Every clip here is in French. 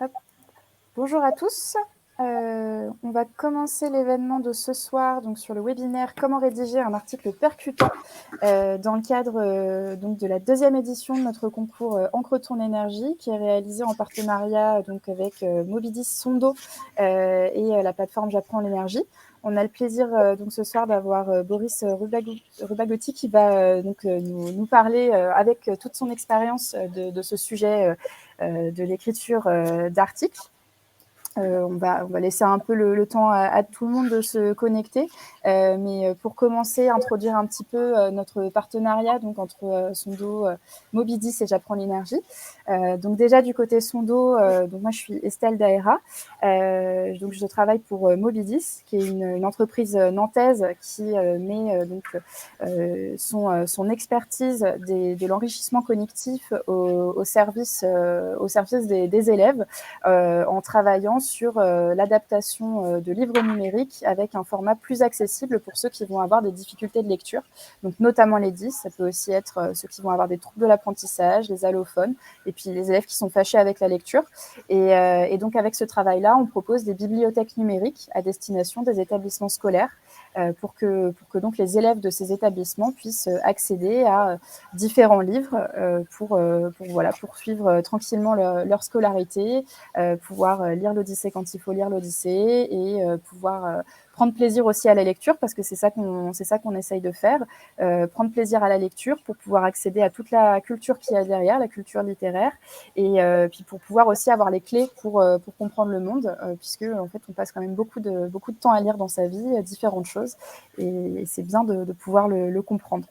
Hop. Bonjour à tous. On va commencer l'événement de ce soir donc sur le webinaire «Comment rédiger un article percutant» dans le cadre donc de la deuxième édition de notre concours Encre ton énergie, qui est réalisé en partenariat donc avec Mobidis Sondo et la plateforme J'apprends l'énergie. On a le plaisir donc ce soir d'avoir Boris Rubagotti qui va nous parler avec toute son expérience de ce sujet de l'écriture d'articles. On va laisser un peu le temps à tout le monde de se connecter. Mais pour commencer, introduire un petit peu notre partenariat donc entre Sondo, Mobidis et J'apprends l'énergie. Donc déjà du côté Sondo, donc moi je suis Estelle Daera. Donc je travaille pour Mobidis, qui est une entreprise nantaise qui met son expertise de l'enrichissement cognitif au service des élèves en travaillant sur l'adaptation de livres numériques avec un format plus accessible pour ceux qui vont avoir des difficultés de lecture, donc notamment les 10. Ça peut aussi être ceux qui vont avoir des troubles de l'apprentissage, les allophones, et puis les élèves qui sont fâchés avec la lecture. Et donc avec ce travail-là, on propose des bibliothèques numériques à destination des établissements scolaires pour que donc les élèves de ces établissements puissent accéder à différents livres pour voilà, poursuivre tranquillement leur scolarité, pouvoir lire l'Odyssée quand il faut lire l'Odyssée et pouvoir prendre plaisir aussi à la lecture, parce que c'est ça qu'on essaye de faire, prendre plaisir à la lecture pour pouvoir accéder à toute la culture qu'il y a derrière, la culture littéraire, et puis pour pouvoir aussi avoir les clés pour comprendre le monde, puisque en fait on passe quand même beaucoup de temps à lire dans sa vie, différentes choses, et c'est bien de pouvoir le comprendre.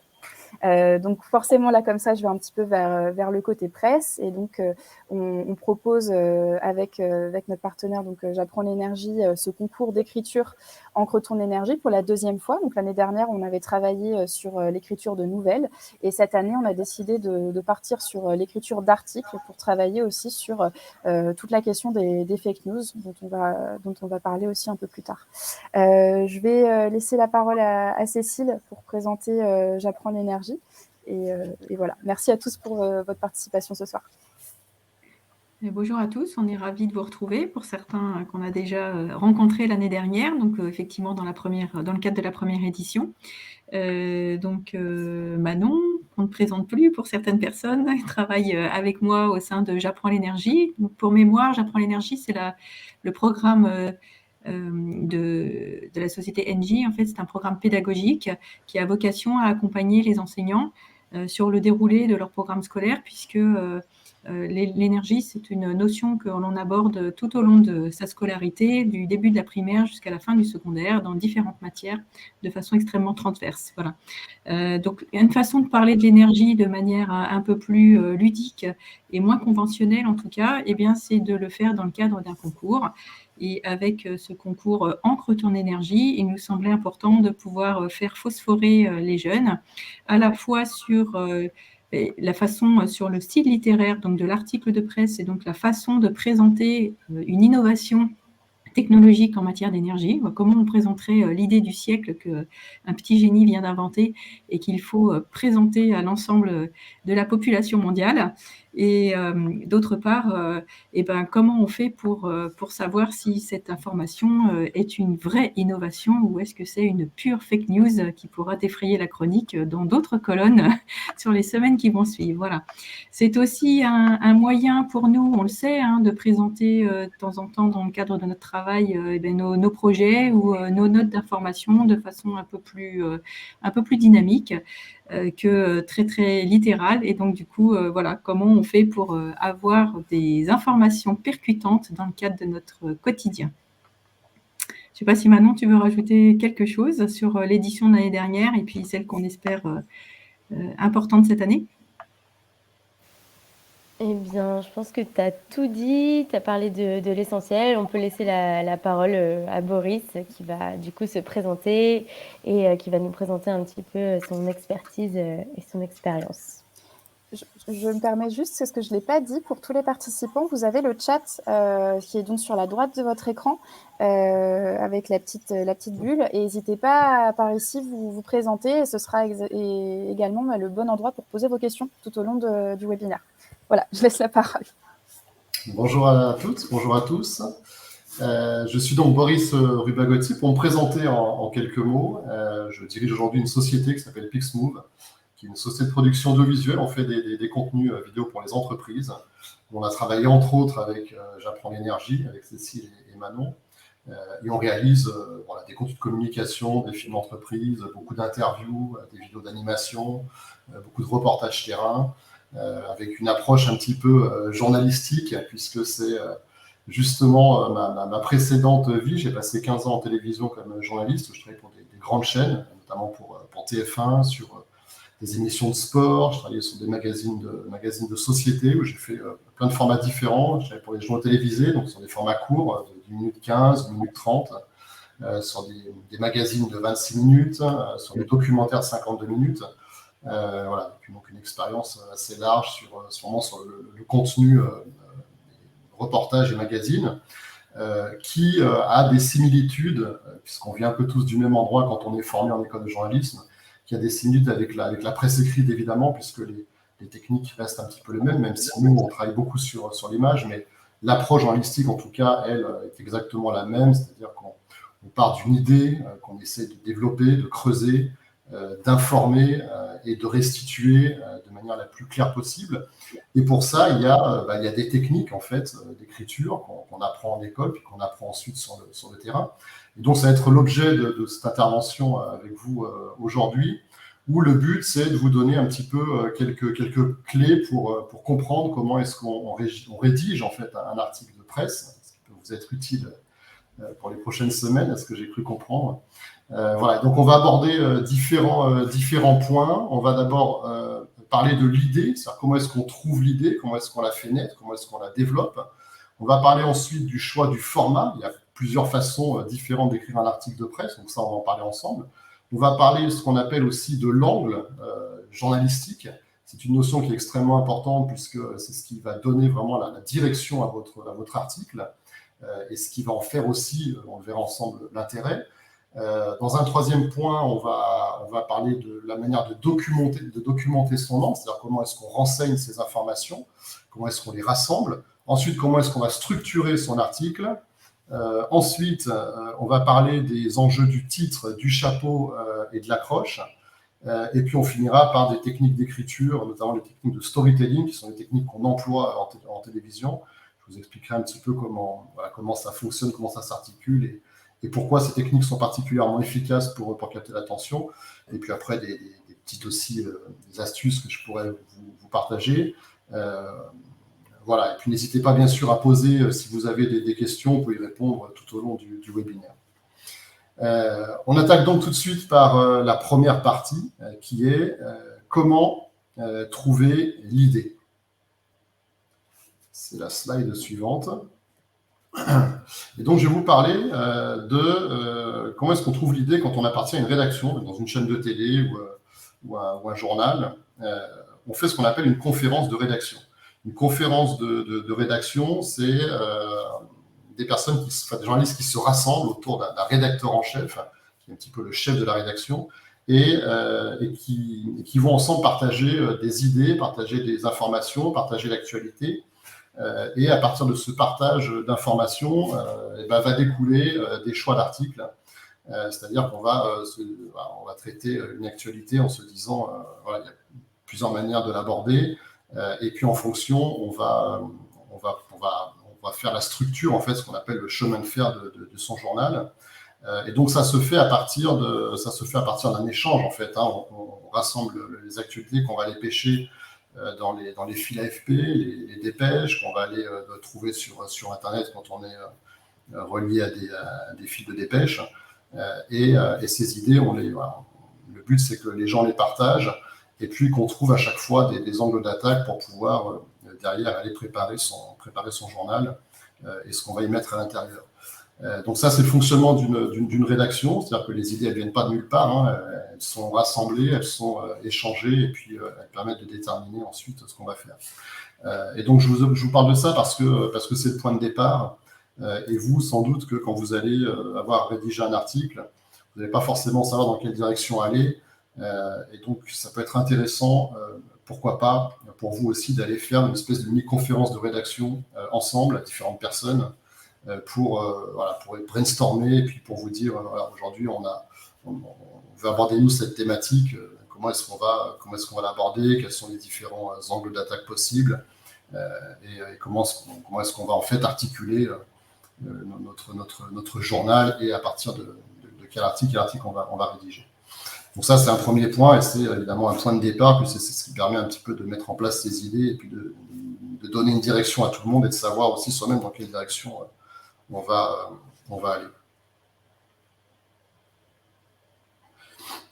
Donc forcément là comme ça je vais un petit peu vers le côté presse, et donc on propose avec notre partenaire donc J'apprends l'énergie ce concours d'écriture Encre ton énergie pour la deuxième fois. Donc l'année dernière on avait travaillé sur l'écriture de nouvelles, et cette année on a décidé de partir sur l'écriture d'articles pour travailler aussi sur toute la question des fake news dont on va parler aussi un peu plus tard. Je vais laisser la parole à Cécile pour présenter J'apprends l'énergie. Et voilà. Merci à tous pour votre participation ce soir. Et bonjour à tous, on est ravis de vous retrouver, pour certains qu'on a déjà rencontrés l'année dernière, donc effectivement dans le cadre de la première édition. Manon, on ne présente plus pour certaines personnes, travaille avec moi au sein de J'apprends l'énergie. Donc, pour mémoire, J'apprends l'énergie, c'est le programme de la société Engie. En fait, c'est un programme pédagogique qui a vocation à accompagner les enseignants sur le déroulé de leur programme scolaire, puisque l'énergie, c'est une notion que l'on aborde tout au long de sa scolarité, du début de la primaire jusqu'à la fin du secondaire, dans différentes matières, de façon extrêmement transverse. Voilà. Donc, une façon de parler de l'énergie de manière un peu plus ludique et moins conventionnelle, en tout cas, eh bien, c'est de le faire dans le cadre d'un concours. Et avec ce concours Encre ton énergie, il nous semblait important de pouvoir faire phosphorer les jeunes, à la fois sur la façon, sur le style littéraire donc de l'article de presse, et donc la façon de présenter une innovation technologique en matière d'énergie. Comment on présenterait l'idée du siècle qu'un petit génie vient d'inventer et qu'il faut présenter à l'ensemble de la population mondiale. Et d'autre part, comment on fait pour savoir si cette information est une vraie innovation, ou est-ce que c'est une pure fake news qui pourra défrayer la chronique dans d'autres colonnes sur les semaines qui vont suivre. Voilà. C'est aussi un moyen pour nous, on le sait, de présenter de temps en temps dans le cadre de notre travail nos projets ou nos notes d'information de façon un peu plus dynamique que très très littérale. Et donc du coup, voilà, comment on fait pour avoir des informations percutantes dans le cadre de notre quotidien. Je ne sais pas si Manon, tu veux rajouter quelque chose sur l'édition de l'année dernière et puis celle qu'on espère importante cette année. Eh bien, je pense que tu as tout dit, tu as parlé de l'essentiel. On peut laisser la parole à Boris, qui va du coup se présenter et qui va nous présenter un petit peu son expertise et son expérience. Je me permets juste, c'est ce que je ne l'ai pas dit, pour tous les participants, vous avez le chat qui est donc sur la droite de votre écran avec la petite bulle, et n'hésitez pas par ici vous présenter, et ce sera également le bon endroit pour poser vos questions tout au long du webinaire. Voilà, je laisse la parole. Bonjour à toutes, bonjour à tous. Je suis donc Boris Rubagotti. Pour me présenter en quelques mots, je dirige aujourd'hui une société qui s'appelle Pixmove, qui est une société de production audiovisuelle. On fait des contenus vidéo pour les entreprises. On a travaillé entre autres avec J'apprends l'énergie, avec Cécile et Manon. Et on réalise des contenus de communication, des films d'entreprise, beaucoup d'interviews, des vidéos d'animation, beaucoup de reportages terrain, avec une approche un petit peu journalistique, puisque c'est justement ma précédente vie. J'ai passé 15 ans en télévision comme journaliste, où je travaillais pour des grandes chaînes, notamment pour TF1, sur des émissions de sport. Je travaillais sur des magazines de société, où j'ai fait plein de formats différents. Je travaillais pour les journaux télévisés, donc sur des formats courts, de 1 minute 15, 1 minute 30, sur des magazines de 26 minutes, sur des documentaires de 52 minutes. Voilà, donc une expérience assez large sur le contenu reportage et magazine, qui a des similitudes, puisqu'on vient un peu tous du même endroit quand on est formé en école de journalisme, qui a des similitudes avec la presse écrite, évidemment, puisque les techniques restent un petit peu les mêmes, même si nous, on travaille beaucoup sur l'image, mais l'approche journalistique, en tout cas, elle, est exactement la même, c'est-à-dire qu'on part d'une idée qu'on essaie de développer, de creuser, d'informer et de restituer de manière la plus claire possible. Et pour ça, il y a des techniques en fait d'écriture qu'on apprend en école, puis qu'on apprend ensuite sur le terrain. Et donc, ça va être l'objet de cette intervention avec vous aujourd'hui, où le but, c'est de vous donner un petit peu quelques clés pour comprendre comment est-ce qu'on rédige en fait un article de presse, ce qui peut vous être utile pour les prochaines semaines, à ce que j'ai cru comprendre. Voilà, donc on va aborder différents points. On va d'abord parler de l'idée, c'est-à-dire comment est-ce qu'on trouve l'idée, comment est-ce qu'on la fait naître, comment est-ce qu'on la développe. On va parler ensuite du choix du format. Il y a plusieurs façons différentes d'écrire un article de presse, donc ça, on va en parler ensemble. On va parler de ce qu'on appelle aussi de l'angle journalistique. C'est une notion qui est extrêmement importante, puisque c'est ce qui va donner vraiment la direction à votre article, et ce qui va en faire aussi, on le verra ensemble, l'intérêt. Dans un troisième point, on va parler de la manière de documenter son nom, c'est-à-dire comment est-ce qu'on renseigne ces informations, comment est-ce qu'on les rassemble. Ensuite, comment est-ce qu'on va structurer son article. Ensuite, on va parler des enjeux du titre, du chapeau et de l'accroche. Et puis, on finira par des techniques d'écriture, notamment les techniques de storytelling, qui sont des techniques qu'on emploie en télévision. Je vous expliquerai un petit peu comment ça fonctionne, comment ça s'articule et pourquoi ces techniques sont particulièrement efficaces pour capter l'attention. Et puis après, des petites aussi des astuces que je pourrais vous partager. Voilà. Et puis n'hésitez pas bien sûr à poser, si vous avez des questions, vous pouvez y répondre tout au long du webinaire. On attaque donc tout de suite par la première partie, qui est comment trouver l'idée. C'est la slide suivante. Et donc, je vais vous parler de comment est-ce qu'on trouve l'idée quand on appartient à une rédaction, dans une chaîne de télé ou un journal. On fait ce qu'on appelle une conférence de rédaction. Une conférence de rédaction, c'est des journalistes qui se rassemblent autour d'un rédacteur en chef, qui est un petit peu le chef de la rédaction, et qui vont ensemble partager des idées, partager des informations, partager l'actualité. Et à partir de ce partage d'informations, va découler des choix d'articles. C'est-à-dire qu'on va traiter une actualité en se disant, il y a plusieurs manières de l'aborder. Et puis en fonction, on va faire la structure, en fait, ce qu'on appelle le chemin de fer de son journal. Et donc ça se fait à partir d'un échange, en fait. On rassemble les actualités qu'on va aller pêcher dans les fils AFP, les dépêches qu'on va aller trouver sur Internet quand on est relié à des fils de dépêches. Et ces idées, le but, c'est que les gens les partagent et puis qu'on trouve à chaque fois des angles d'attaque pour pouvoir derrière aller préparer son journal et ce qu'on va y mettre à l'intérieur. Donc ça, c'est le fonctionnement d'une rédaction, c'est-à-dire que les idées, elles ne viennent pas de nulle part, elles sont rassemblées, elles sont échangées, et puis elles permettent de déterminer ensuite ce qu'on va faire. Et donc, je vous parle de ça parce que c'est le point de départ, et vous, sans doute que quand vous allez avoir rédigé un article, vous n'allez pas forcément savoir dans quelle direction aller, et donc ça peut être intéressant, pourquoi pas, pour vous aussi d'aller faire une espèce de mini-conférence de rédaction ensemble, à différentes personnes, pour brainstormer et puis pour vous dire, voilà, aujourd'hui, on veut aborder, nous, cette thématique, comment est-ce qu'on va l'aborder, quels sont les différents angles d'attaque possibles, et comment est-ce qu'on va en fait articuler notre journal et à partir de quel article on va rédiger. Donc ça, c'est un premier point et c'est évidemment un point de départ, puis c'est ce qui permet un petit peu de mettre en place ces idées et puis de donner une direction à tout le monde et de savoir aussi soi-même dans quelle direction on va aller.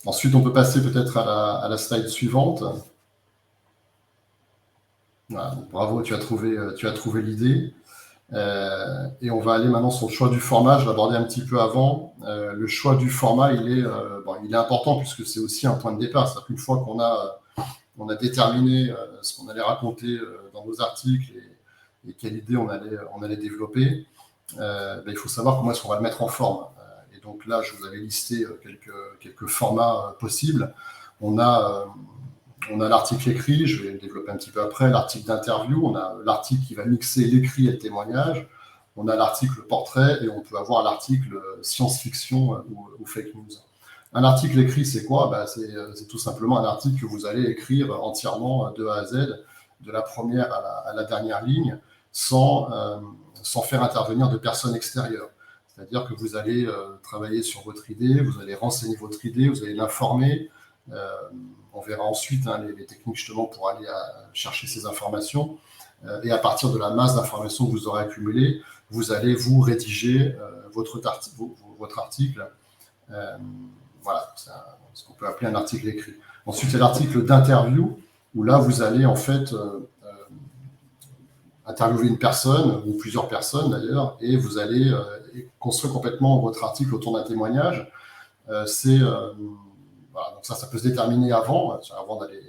Ensuite, on peut passer peut-être à la slide suivante. Voilà, donc bravo, tu as trouvé l'idée. Et on va aller maintenant sur le choix du format. Je l'abordais un petit peu avant. Le choix du format, il est important puisque c'est aussi un point de départ. C'est-à-dire qu'une fois qu'on a déterminé ce qu'on allait raconter dans nos articles et quelle idée on allait développer, il faut savoir comment est-ce qu'on va le mettre en forme. Et donc là, je vous avais listé quelques formats possibles. On a l'article écrit, je vais le développer un petit peu après, l'article d'interview, on a l'article qui va mixer l'écrit et le témoignage, on a l'article portrait et on peut avoir l'article science-fiction ou fake news. Un article écrit, c'est quoi? C'est tout simplement un article que vous allez écrire entièrement de A à Z, de la première à la dernière ligne, sans faire intervenir de personnes extérieures. C'est-à-dire que vous allez travailler sur votre idée, vous allez renseigner votre idée, vous allez l'informer. On verra ensuite les techniques justement pour aller chercher ces informations. Et à partir de la masse d'informations que vous aurez accumulées, vous allez vous rédiger votre article. Voilà, c'est ce qu'on peut appeler un article écrit. Ensuite, il y a l'article d'interview, où là, vous allez en fait interviewer une personne, ou plusieurs personnes d'ailleurs, et vous allez construire complètement votre article autour d'un témoignage. Voilà, donc ça peut se déterminer avant d'aller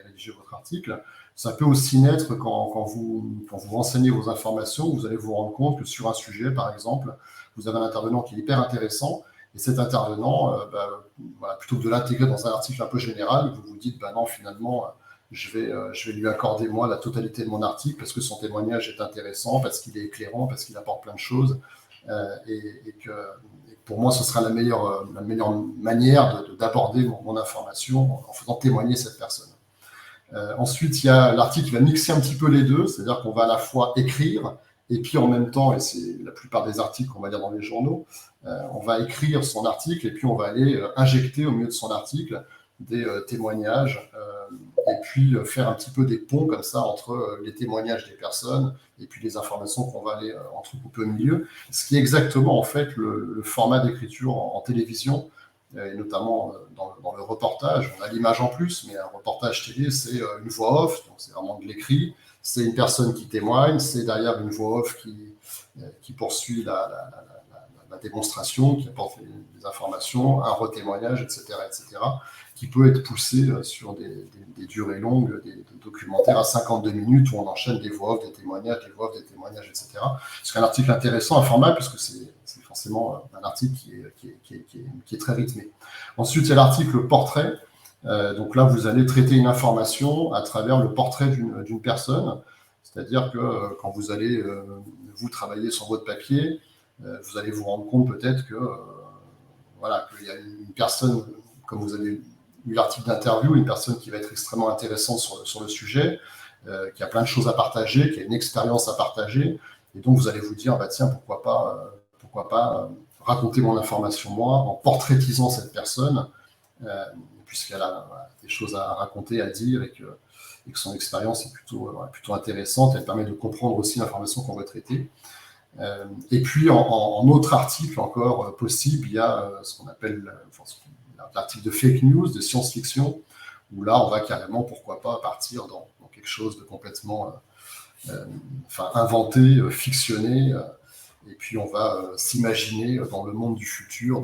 rédiger votre article. Ça peut aussi naître quand vous renseignez vos informations, vous allez vous rendre compte que sur un sujet, par exemple, vous avez un intervenant qui est hyper intéressant, et cet intervenant, plutôt que de l'intégrer dans un article un peu général, vous vous dites, non, finalement, je vais lui accorder, moi, la totalité de mon article, parce que son témoignage est intéressant, parce qu'il est éclairant, parce qu'il apporte plein de choses, et que pour moi, ce sera la meilleure manière d'aborder mon information en faisant témoigner cette personne. Ensuite, il y a l'article qui va mixer un petit peu les deux, c'est-à-dire qu'on va à la fois écrire, et puis en même temps, et c'est la plupart des articles qu'on va lire dans les journaux, on va écrire son article, et puis on va aller injecter au milieu de son article des témoignages, et puis faire un petit peu des ponts comme ça entre les témoignages des personnes et puis les informations qu'on va aller entrecouper au milieu, ce qui est exactement en fait le format d'écriture en télévision, et notamment dans le reportage. On a l'image en plus, mais un reportage télé, c'est une voix off, donc c'est vraiment de l'écrit, c'est une personne qui témoigne, c'est derrière une voix off qui poursuit la démonstration, qui apporte des informations, un retémoignage, etc., qui peut être poussé sur des durées longues, des documentaires à 52 minutes où on enchaîne des voix off, des témoignages, etc. C'est un article intéressant, un format, puisque c'est forcément un article qui est très rythmé. Ensuite, il y a l'article portrait. Donc là, vous allez traiter une information à travers le portrait d'une personne. C'est-à-dire que quand vous allez vous travailler sur votre papier, vous allez vous rendre compte peut-être qu'il y a une personne, comme vous avez eu l'article d'interview, une personne qui va être extrêmement intéressante sur le sujet, qui a plein de choses à partager, qui a une expérience à partager, et donc vous allez vous dire, tiens, pourquoi pas raconter mon information moi, en portraitisant cette personne, puisqu'elle a des choses à raconter, à dire, et que son expérience est plutôt intéressante, elle permet de comprendre aussi l'information qu'on va traiter. Et puis, en autre article encore possible, il y a ce qu'on appelle l'article de fake news, de science-fiction, où là, on va carrément, pourquoi pas, partir dans quelque chose de complètement inventé, fictionné, et puis on va s'imaginer dans le monde du futur,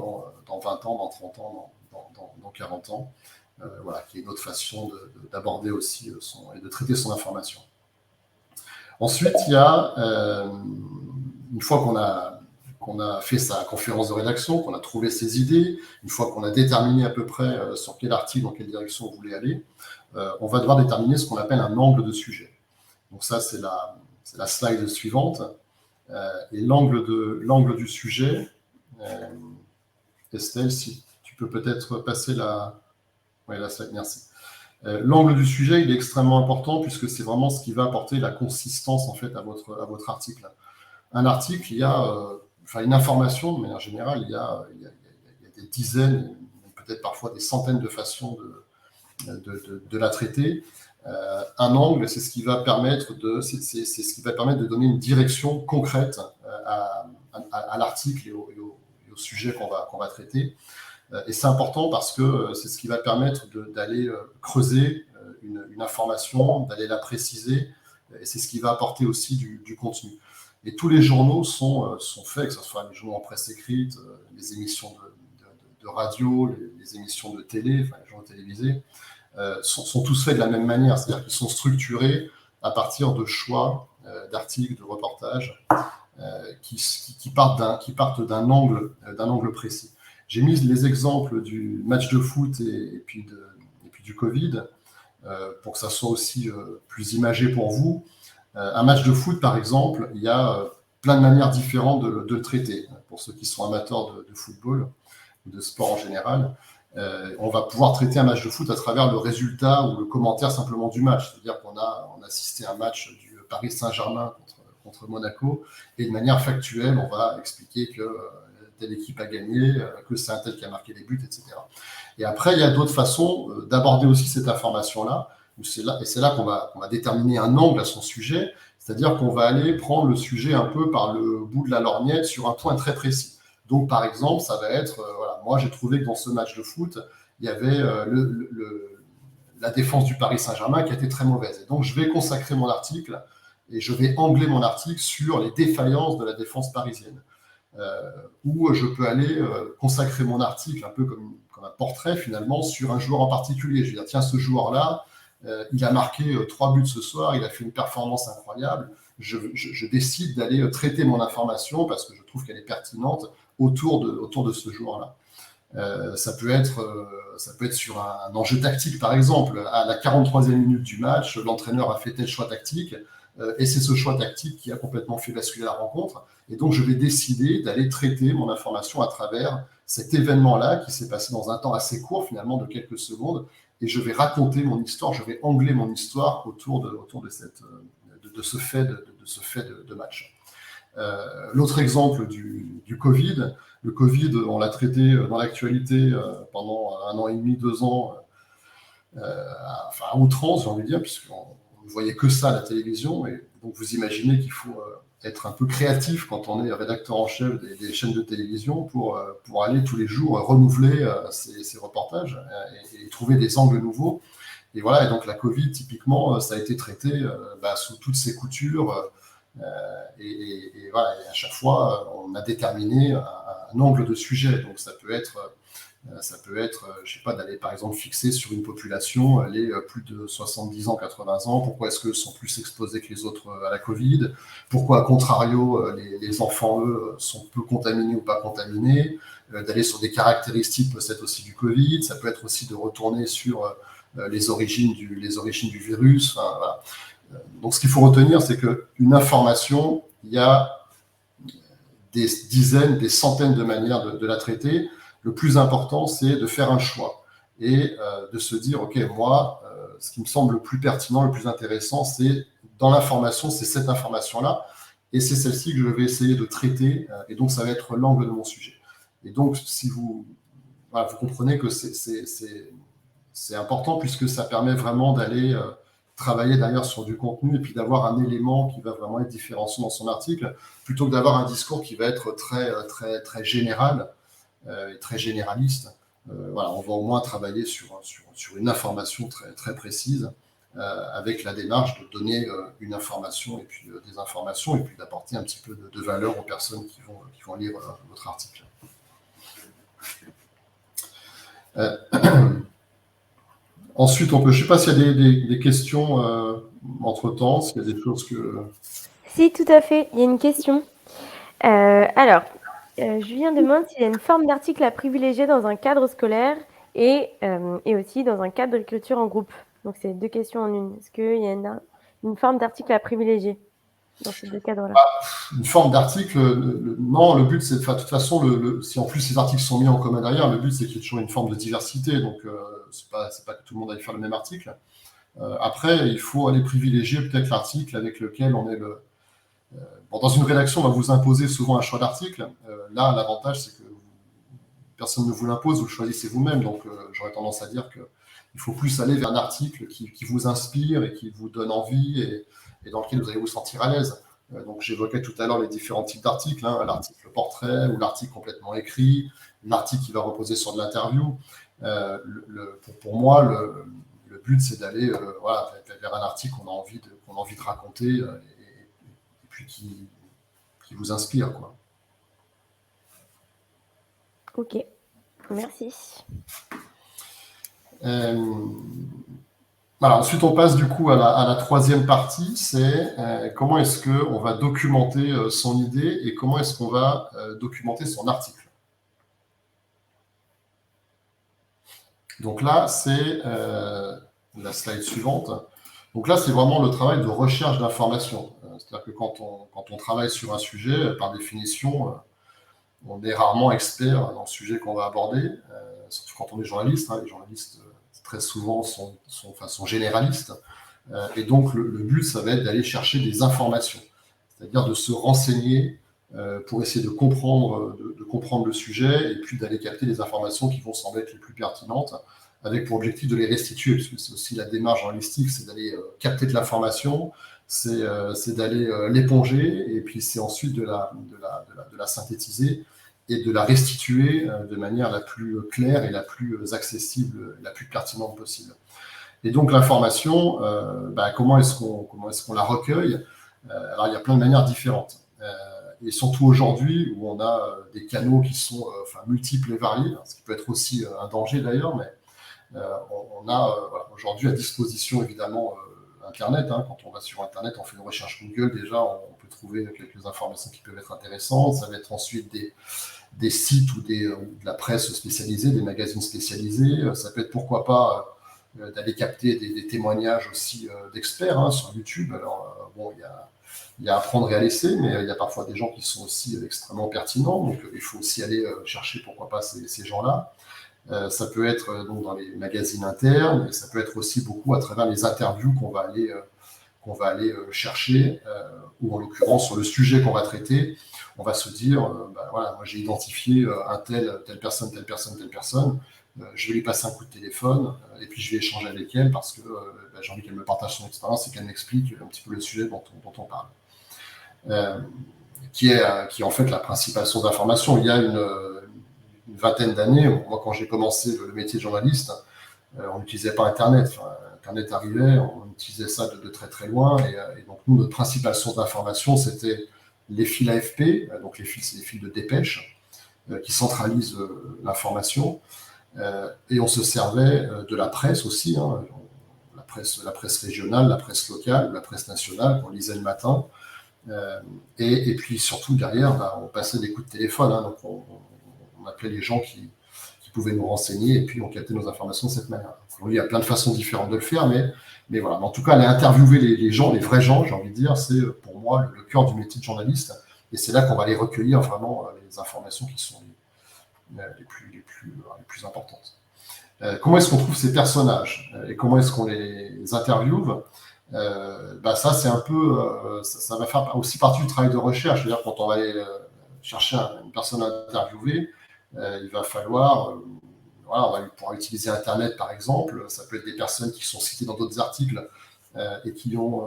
dans 20 ans, dans 30 ans, dans 40 ans, qui est une autre façon d'aborder aussi et de traiter son information. Ensuite, il y a, une fois qu'on a qu'on a fait sa conférence de rédaction, qu'on a trouvé ses idées, une fois qu'on a déterminé à peu près sur quel article, dans quelle direction on voulait aller, on va devoir déterminer ce qu'on appelle un angle de sujet. Donc ça, c'est la slide suivante. Et l'angle du sujet, Estelle, si tu peux peut-être passer la slide, merci. L'angle du sujet, il est extrêmement important puisque c'est vraiment ce qui va apporter la consistance en fait à votre article. Un article, il y a une information, de manière générale, il y a des dizaines, peut-être parfois des centaines de façons de la traiter. Un angle, c'est ce qui va permettre de donner une direction concrète à l'article et au sujet qu'on va traiter. Et c'est important parce que c'est ce qui va permettre d'aller creuser une information, d'aller la préciser, et c'est ce qui va apporter aussi du contenu. Et tous les journaux sont faits, que ce soit les journaux en presse écrite, les émissions de radio, les émissions de télé, enfin les journaux télévisés, sont tous faits de la même manière, c'est-à-dire qu'ils sont structurés à partir de choix d'articles, de reportages qui partent d'un angle précis. J'ai mis les exemples du match de foot et puis du Covid pour que ça soit aussi plus imagé pour vous. Un match de foot, par exemple, il y a plein de manières différentes de le traiter. Pour ceux qui sont amateurs de football ou de sport en général, on va pouvoir traiter un match de foot à travers le résultat ou le commentaire simplement du match. C'est-à-dire qu'on a assisté à un match du Paris Saint-Germain contre Monaco, et de manière factuelle, on va expliquer que telle équipe a gagné, que c'est un tel qui a marqué les buts, etc. Et après, il y a d'autres façons d'aborder aussi cette information-là, et c'est là qu'on va déterminer un angle à son sujet, c'est-à-dire qu'on va aller prendre le sujet un peu par le bout de la lorgnette sur un point très précis. Donc, par exemple, ça va être, moi j'ai trouvé que dans ce match de foot, il y avait la défense du Paris Saint-Germain qui a été très mauvaise. Et donc, je vais consacrer mon article et je vais angler mon article sur les défaillances de la défense parisienne. Où je peux aller consacrer mon article un peu comme un portrait finalement sur un joueur en particulier. Je vais dire, tiens, ce joueur-là, il a marqué 3 buts ce soir, il a fait une performance incroyable. Je décide d'aller traiter mon information parce que je trouve qu'elle est pertinente autour de ce joueur-là. Ça peut être sur un enjeu tactique, par exemple. À la 43e minute du match, l'entraîneur a fait tel choix tactique, et c'est ce choix tactique qui a complètement fait basculer la rencontre. Et donc, je vais décider d'aller traiter mon information à travers cet événement-là qui s'est passé dans un temps assez court, finalement, de quelques secondes, et je vais raconter mon histoire, je vais angler mon histoire autour de ce fait de match. L'autre exemple du Covid, le Covid, on l'a traité dans l'actualité pendant 1 an et demi, 2 ans, à outrance, j'ai envie de dire, puisqu'on ne voyait que ça à la télévision. Et donc, vous imaginez qu'il faut être un peu créatif quand on est rédacteur en chef des chaînes de télévision pour aller tous les jours renouveler ces reportages et trouver des angles nouveaux. Et voilà, et donc la Covid, typiquement, ça a été traité sous toutes ses coutures. Et voilà, et à chaque fois, on a déterminé un angle de sujet. Donc ça peut être, je sais pas, d'aller par exemple fixer sur une population, les plus de 70 ans, 80 ans, pourquoi est-ce qu'eux sont plus exposés que les autres à la Covid, pourquoi, à contrario, les enfants, eux, sont peu contaminés ou pas contaminés, d'aller sur des caractéristiques peut-être aussi du Covid, ça peut être aussi de retourner sur les origines du virus, enfin, voilà. Donc, ce qu'il faut retenir, c'est qu'une information, il y a des dizaines, des centaines de manières de la traiter. Le plus important, c'est de faire un choix et de se dire, OK, moi, ce qui me semble le plus pertinent, le plus intéressant, c'est dans l'information, c'est cette information-là, et c'est celle-ci que je vais essayer de traiter, et donc ça va être l'angle de mon sujet. Et donc, si vous comprenez que c'est important, puisque ça permet vraiment d'aller travailler d'ailleurs sur du contenu et puis d'avoir un élément qui va vraiment être différenciant dans son article, plutôt que d'avoir un discours qui va être très, très, très général et très généraliste. Voilà, on va au moins travailler sur une information très, très précise avec la démarche de donner une information et puis des informations et puis d'apporter un petit peu de valeur aux personnes qui vont lire votre article. Ensuite, je ne sais pas s'il y a des questions entre-temps, s'il y a des choses que... Si, tout à fait, il y a une question. Alors, Julien demande s'il y a une forme d'article à privilégier dans un cadre scolaire et aussi dans un cadre d'écriture en groupe. Donc, c'est 2 questions en une. Est-ce qu'il y a une forme d'article à privilégier dans ces 2 cadres-là? Une forme d'article, non, le but c'est de faire, de toute façon, si en plus ces articles sont mis en commun derrière, le but c'est qu'il y ait toujours une forme de diversité, donc c'est pas que tout le monde aille faire le même article. Après, il faut aller privilégier peut-être l'article avec lequel on est dans une rédaction, on va vous imposer souvent un choix d'article. Là, l'avantage, c'est que personne ne vous l'impose, vous le choisissez vous-même. Donc, j'aurais tendance à dire qu'il faut plus aller vers un article qui vous inspire et qui vous donne envie et dans lequel vous allez vous sentir à l'aise. Donc, j'évoquais tout à l'heure les différents types d'articles, l'article portrait ou l'article complètement écrit, l'article qui va reposer sur de l'interview. Pour moi, le but, c'est d'aller vers un article qu'on a envie de raconter et puis qui vous inspire, quoi. Ok, merci. Voilà, ensuite, on passe du coup à la troisième partie, c'est comment est-ce qu'on va documenter son idée et comment est-ce qu'on va documenter son article. Donc là, c'est la slide suivante. Donc là, c'est vraiment le travail de recherche d'informations. C'est-à-dire que quand on travaille sur un sujet, par définition, on est rarement expert dans le sujet qu'on va aborder, surtout quand on est journaliste. Les journalistes, très souvent, sont généralistes. Et donc, le but, ça va être d'aller chercher des informations, c'est-à-dire de se renseigner pour essayer de comprendre le sujet et puis d'aller capter les informations qui vont sembler être les plus pertinentes, avec pour objectif de les restituer, puisque c'est aussi la démarche journalistique, c'est d'aller capter de l'information, c'est d'aller l'éponger, et puis c'est ensuite de la synthétiser et de la restituer de manière la plus claire et la plus accessible, la plus pertinente possible. Et donc l'information, comment est-ce qu'on la recueille? Alors il y a plein de manières différentes. Et surtout aujourd'hui, où on a des canaux qui sont multiples et variés, ce qui peut être aussi un danger d'ailleurs, mais on a aujourd'hui à disposition évidemment Internet. Quand on va sur Internet, on fait une recherche Google, déjà on peut trouver quelques informations qui peuvent être intéressantes. Ça va être ensuite des sites ou de la presse spécialisée, des magazines spécialisés. Ça peut être pourquoi pas d'aller capter des témoignages aussi d'experts sur YouTube. Alors il y a à prendre et à laisser, mais il y a parfois des gens qui sont aussi extrêmement pertinents, donc il faut aussi aller chercher pourquoi pas ces gens-là. Ça peut être donc dans les magazines internes, mais ça peut être aussi beaucoup à travers les interviews qu'on va aller chercher, ou en l'occurrence sur le sujet qu'on va traiter, on va se dire, moi j'ai identifié telle personne, je vais lui passer un coup de téléphone, et puis je vais échanger avec elle parce que j'ai envie qu'elle me partage son expérience et qu'elle m'explique un petit peu le sujet dont on parle. Qui est en fait la principale source d'information. Il y a une vingtaine d'années, moi quand j'ai commencé le métier de journaliste, on n'utilisait pas Internet. Internet arrivait, on utilisait ça de très très loin, et donc nous, notre principale source d'information, c'était les fils AFP, donc les fils, c'est des fils de dépêche qui centralisent l'information, et on se servait de la presse aussi, la presse régionale, la presse locale, la presse nationale qu'on lisait le matin, et puis surtout derrière, on passait des coups de téléphone, donc on appelait les gens qui pouvaient nous renseigner, et puis on captait nos informations de cette manière. Il y a plein de façons différentes de le faire, mais voilà. En tout cas, aller interviewer les gens, les vrais gens, j'ai envie de dire, c'est pour moi le cœur du métier de journaliste, et c'est là qu'on va aller recueillir vraiment les informations qui sont les plus importantes. Comment est-ce qu'on trouve ces personnages et comment est-ce qu'on les interviewe? Ça, c'est un peu, ça va faire aussi partie du travail de recherche. C'est-à-dire quand on va aller chercher une personne à interviewer, il va falloir, on va pouvoir utiliser Internet par exemple. Ça peut être des personnes qui sont citées dans d'autres articles et qui ont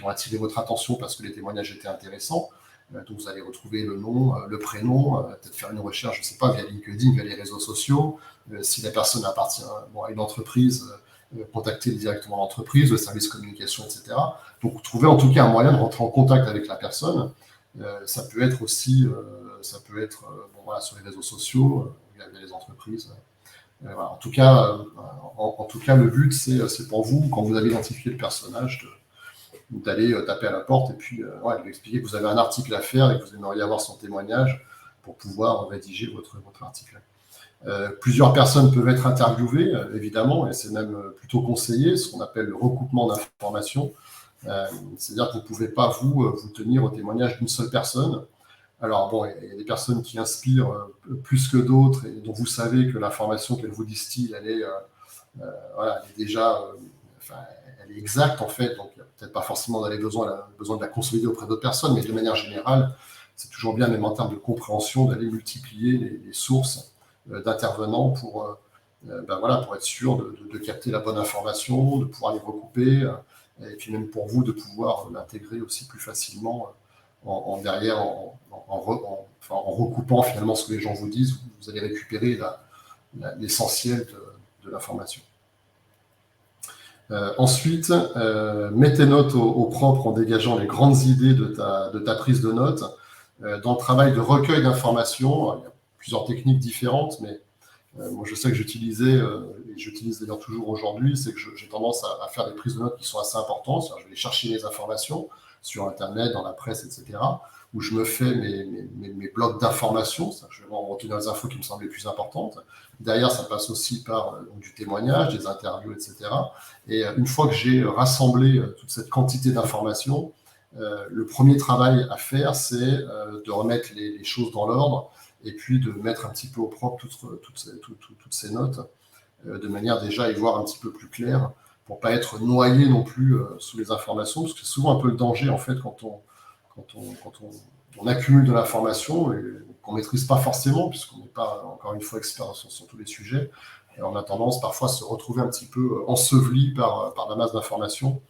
attiré votre attention parce que les témoignages étaient intéressants. Donc vous allez retrouver le nom, le prénom, peut-être faire une recherche, je ne sais pas, via LinkedIn, via les réseaux sociaux. Si la personne appartient à une entreprise, contacter directement l'entreprise, le service communication, etc. Donc trouver en tout cas un moyen de rentrer en contact avec la personne. Ça peut être aussi, sur les réseaux sociaux, via les entreprises. En tout cas, le but, c'est pour vous, quand vous avez identifié le personnage, d'aller taper à la porte et puis de lui expliquer que vous avez un article à faire et que vous aimeriez avoir son témoignage pour pouvoir rédiger votre article. Plusieurs personnes peuvent être interviewées, évidemment, et c'est même plutôt conseillé, ce qu'on appelle le recoupement d'informations. C'est-à-dire que vous ne pouvez pas vous tenir au témoignage d'une seule personne. Alors bon, il y a des personnes qui inspirent plus que d'autres et dont vous savez que l'information qu'elles vous distillent, elle est, voilà, elle est déjà, elle est exacte en fait, donc il n'y a peut-être pas forcément besoin de la consolider auprès d'autres personnes, mais de manière générale, c'est toujours bien, même en termes de compréhension, d'aller multiplier les sources d'intervenants pour être sûr de capter la bonne information, de pouvoir les recouper, et puis même pour vous de pouvoir l'intégrer aussi plus facilement en recoupant finalement ce que les gens vous disent. Vous allez récupérer l'essentiel de l'information. Ensuite, mets tes notes au propre en dégageant les grandes idées de ta prise de notes. Dans le travail de recueil d'informations, il y a plusieurs techniques différentes, mais moi je sais que j'utilisais, et j'utilise d'ailleurs toujours aujourd'hui, c'est que j'ai tendance à faire des prises de notes qui sont assez importantes. Je vais aller chercher les informations sur Internet, dans la presse, etc., où je me fais mes blocs d'informations. Je vais vraiment retenir les infos qui me semblent les plus importantes. Derrière, ça passe aussi par du témoignage, des interviews, etc. Et une fois que j'ai rassemblé toute cette quantité d'informations, le premier travail à faire, c'est de remettre les choses dans l'ordre et puis de mettre un petit peu au propre toutes ces notes, de manière déjà à y voir un petit peu plus clair, pour ne pas être noyé non plus sous les informations, parce que c'est souvent un peu le danger, en fait, quand on accumule de l'information et qu'on ne maîtrise pas forcément, puisqu'on n'est pas, encore une fois, expert sur tous les sujets, et on a tendance parfois à se retrouver un petit peu enseveli par la masse d'informations.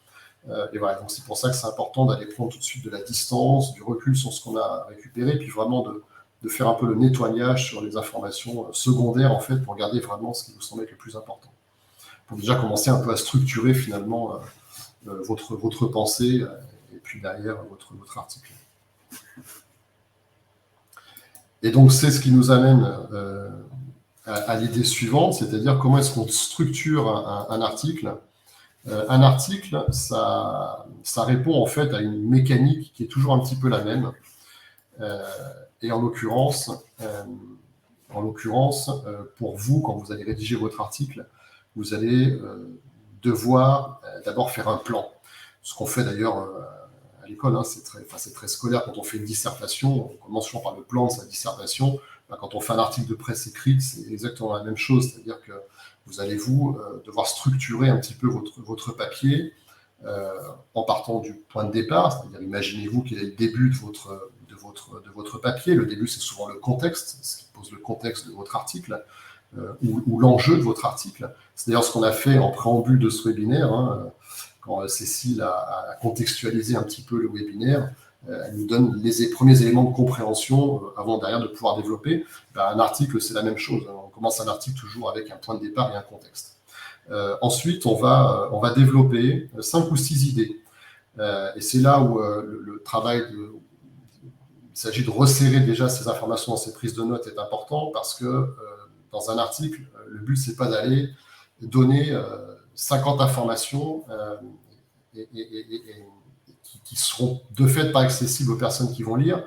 Et voilà, donc c'est pour ça que c'est important d'aller prendre tout de suite de la distance, du recul sur ce qu'on a récupéré, puis vraiment de faire un peu le nettoyage sur les informations secondaires, en fait, pour garder vraiment ce qui vous semble être le plus important. Pour déjà commencer un peu à structurer finalement votre pensée et puis derrière votre article. Et donc c'est ce qui nous amène à l'idée suivante, c'est-à-dire comment est-ce qu'on structure un article. Un article, ça répond en fait à une mécanique qui est toujours un petit peu la même. Et en l'occurrence, pour vous, quand vous allez rédiger votre article, vous allez devoir d'abord faire un plan. Ce qu'on fait d'ailleurs à l'école, hein, c'est très scolaire. Quand on fait une dissertation, on commence toujours par le plan de sa dissertation. Quand on fait un article de presse écrite, c'est exactement la même chose. C'est-à-dire que vous allez devoir structurer un petit peu votre papier en partant du point de départ. C'est-à-dire, imaginez-vous quel est le début de votre papier. Le début, c'est souvent le contexte, ce qui pose le contexte de votre article ou l'enjeu de votre article. C'est d'ailleurs ce qu'on a fait en préambule de ce webinaire. Hein, quand Cécile a contextualisé un petit peu le webinaire, elle nous donne les premiers éléments de compréhension avant derrière de pouvoir développer. Un article, c'est la même chose. On commence un article toujours avec un point de départ et un contexte. Ensuite, on va développer 5 ou 6 idées. Et c'est là où le travail il s'agit de resserrer déjà ces informations dans ces prises de notes est important, parce que dans un article, le but, c'est pas d'aller donner 50 informations qui seront de fait pas accessibles aux personnes qui vont lire.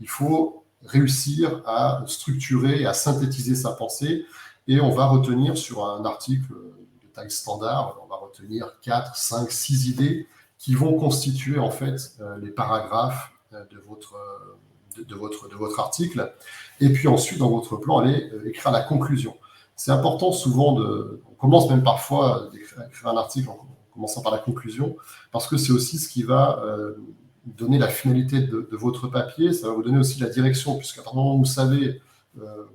Il faut réussir à structurer et à synthétiser sa pensée, et on va retenir sur un article de taille standard, on va retenir 4, 5, 6 idées qui vont constituer en fait les paragraphes de votre article. Et puis ensuite, dans votre plan, allez écrire la conclusion. C'est important souvent on commence même parfois à écrire un article en commençant par la conclusion, parce que c'est aussi ce qui va donner la finalité de votre papier. Ça va vous donner aussi la direction, puisqu'à partir du moment où vous savez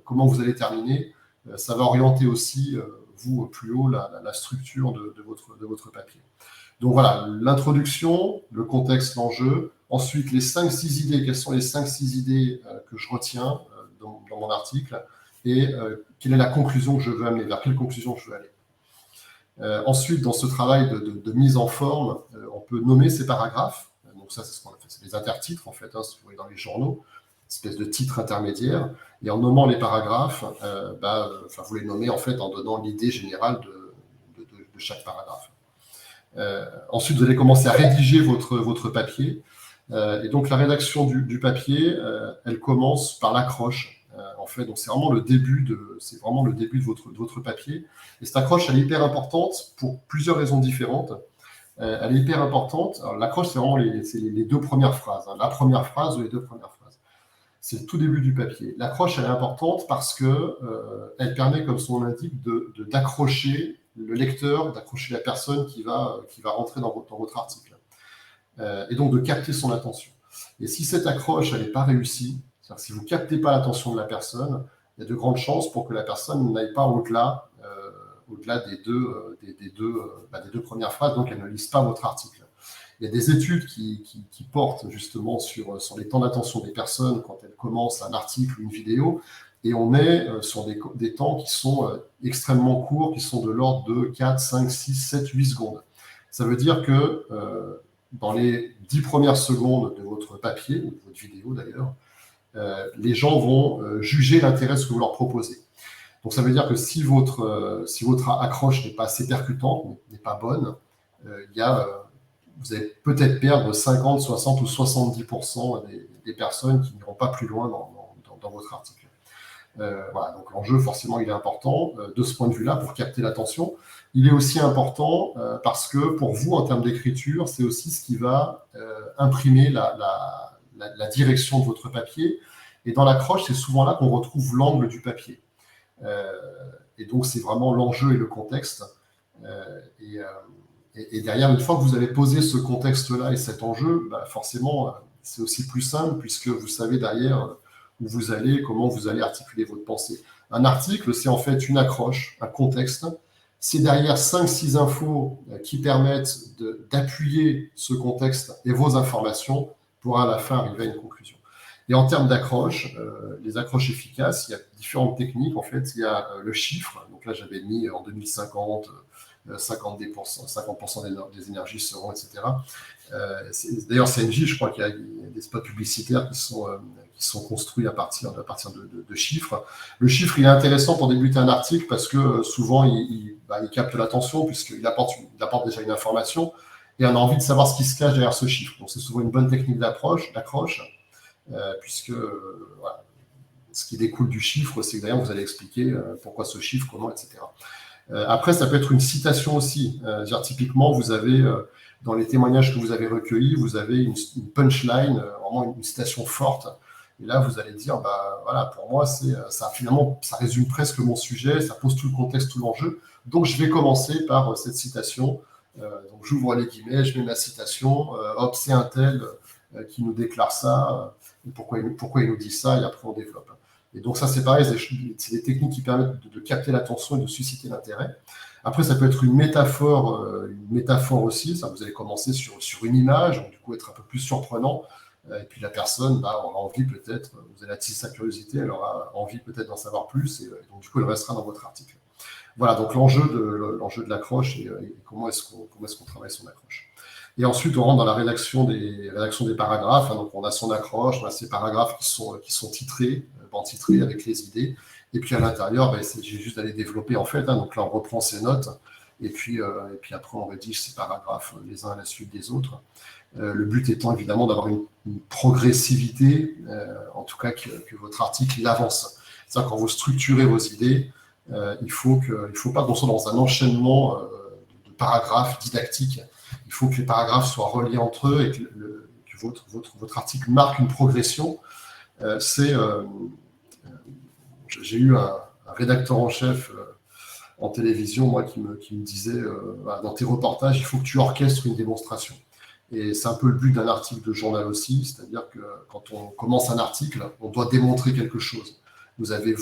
comment vous allez terminer, ça va orienter aussi, vous, plus haut, la structure de votre papier. Donc voilà, l'introduction, le contexte, l'enjeu. Ensuite, les 5-6 idées. Quelles sont les 5-6 idées que je retiens dans mon article, et quelle est la conclusion que je veux amener, vers quelle conclusion je veux aller. Ensuite, dans ce travail de mise en forme, on peut nommer ces paragraphes. Donc ça, c'est ce qu'on appelle, c'est des intertitres, en fait, hein, si vous voyez dans les journaux, une espèce de titre intermédiaire. Et en nommant les paragraphes, vous les nommez en fait en donnant l'idée générale de chaque paragraphe. Ensuite, vous allez commencer à rédiger votre papier. Et donc, la rédaction du papier, elle commence par l'accroche. En fait, donc c'est vraiment le début de votre papier. Et cette accroche, elle est hyper importante pour plusieurs raisons différentes. Elle est hyper importante. L'accroche, c'est vraiment les deux premières phrases. Hein. La première phrase ou les deux premières phrases. C'est le tout début du papier. L'accroche, elle est importante parce que elle permet, comme son nom l'indique, d'accrocher le lecteur, d'accrocher la personne qui va rentrer dans votre article. Et donc de capter son attention. Et si cette accroche, elle n'est pas réussie, c'est-à-dire si vous ne captez pas l'attention de la personne, il y a de grandes chances pour que la personne n'aille pas au-delà des deux premières phrases, donc elle ne lise pas votre article. Il y a des études qui portent justement sur les temps d'attention des personnes quand elles commencent un article ou une vidéo, et on est sur des temps qui sont extrêmement courts, qui sont de l'ordre de 4, 5, 6, 7, 8 secondes. Ça veut dire que dans les 10 premières secondes de votre papier, ou de votre vidéo d'ailleurs, les gens vont juger l'intérêt de ce que vous leur proposez. Donc ça veut dire que si votre accroche n'est pas assez percutante, n'est pas bonne, vous allez peut-être perdre 50, 60 ou 70% des personnes qui n'iront pas plus loin dans votre article. Voilà, donc l'enjeu, forcément, il est important de ce point de vue-là pour capter l'attention. Il est aussi important parce que pour vous, en termes d'écriture, c'est aussi ce qui va imprimer la direction de votre papier. Et dans l'accroche, c'est souvent là qu'on retrouve l'angle du papier. Et donc, c'est vraiment l'enjeu et le contexte. Et derrière, une fois que vous avez posé ce contexte-là et cet enjeu, forcément, c'est aussi plus simple puisque vous savez derrière où vous allez, comment vous allez articuler votre pensée. Un article, c'est en fait une accroche, un contexte. C'est derrière 5-6 infos qui permettent d'appuyer ce contexte et vos informations pour à la fin arriver à une conclusion. Et en termes d'accroche, les accroches efficaces, il y a différentes techniques. En fait, il y a le chiffre. Donc là, j'avais mis en 2050, 50% des énergies seront, etc. D'ailleurs, CNJ, je crois qu'il y a des spots publicitaires qui sont construits à partir de chiffres. Le chiffre, il est intéressant pour débuter un article parce que souvent, il capte l'attention puisqu'il apporte déjà une information et on a envie de savoir ce qui se cache derrière ce chiffre. Donc, c'est souvent une bonne technique d'accroche, puisque voilà, ce qui découle du chiffre, c'est que d'ailleurs, vous allez expliquer pourquoi ce chiffre, comment, etc. Après, ça peut être une citation aussi. Typiquement, vous avez, dans les témoignages que vous avez recueillis, vous avez une punchline, vraiment une citation forte. Et là, vous allez dire, voilà, pour moi, finalement, ça résume presque mon sujet, ça pose tout le contexte, tout l'enjeu. Donc, je vais commencer par cette citation. Donc, j'ouvre les guillemets, je mets ma citation. Hop, c'est un tel qui nous déclare ça. Pourquoi il nous dit ça? Et après, on développe. Et donc, ça, c'est pareil, c'est des techniques qui permettent de capter l'attention et de susciter l'intérêt. Après, ça peut être une métaphore aussi. Ça, vous allez commencer sur une image, donc du coup, être un peu plus surprenant. Et puis, la personne aura envie peut-être, vous allez attiser sa curiosité, elle aura envie peut-être d'en savoir plus. Et donc, du coup, elle restera dans votre article. Voilà, donc l'enjeu de l'accroche et comment est-ce qu'on travaille son accroche. Et ensuite, on rentre dans la rédaction des paragraphes. Hein, donc, on a son accroche, on a ces paragraphes qui sont titrés, titrés avec les idées. Et puis, à l'intérieur, j'ai juste d'aller développer, en fait. Hein, donc là, on reprend ses notes. Et puis après, on rédige ces paragraphes les uns à la suite des autres. Le but étant, évidemment, d'avoir une progressivité, en tout cas, que votre article avance. C'est-à-dire, quand vous structurez vos idées, il ne faut pas qu'on soit dans un enchaînement de paragraphes didactiques. Il faut que les paragraphes soient reliés entre eux et que votre article marque une progression. J'ai eu un rédacteur en chef en télévision, moi, qui me disait dans tes reportages, il faut que tu orchestres une démonstration. Et c'est un peu le but d'un article de journal aussi, c'est-à-dire que quand on commence un article, on doit démontrer quelque chose. Vous avez,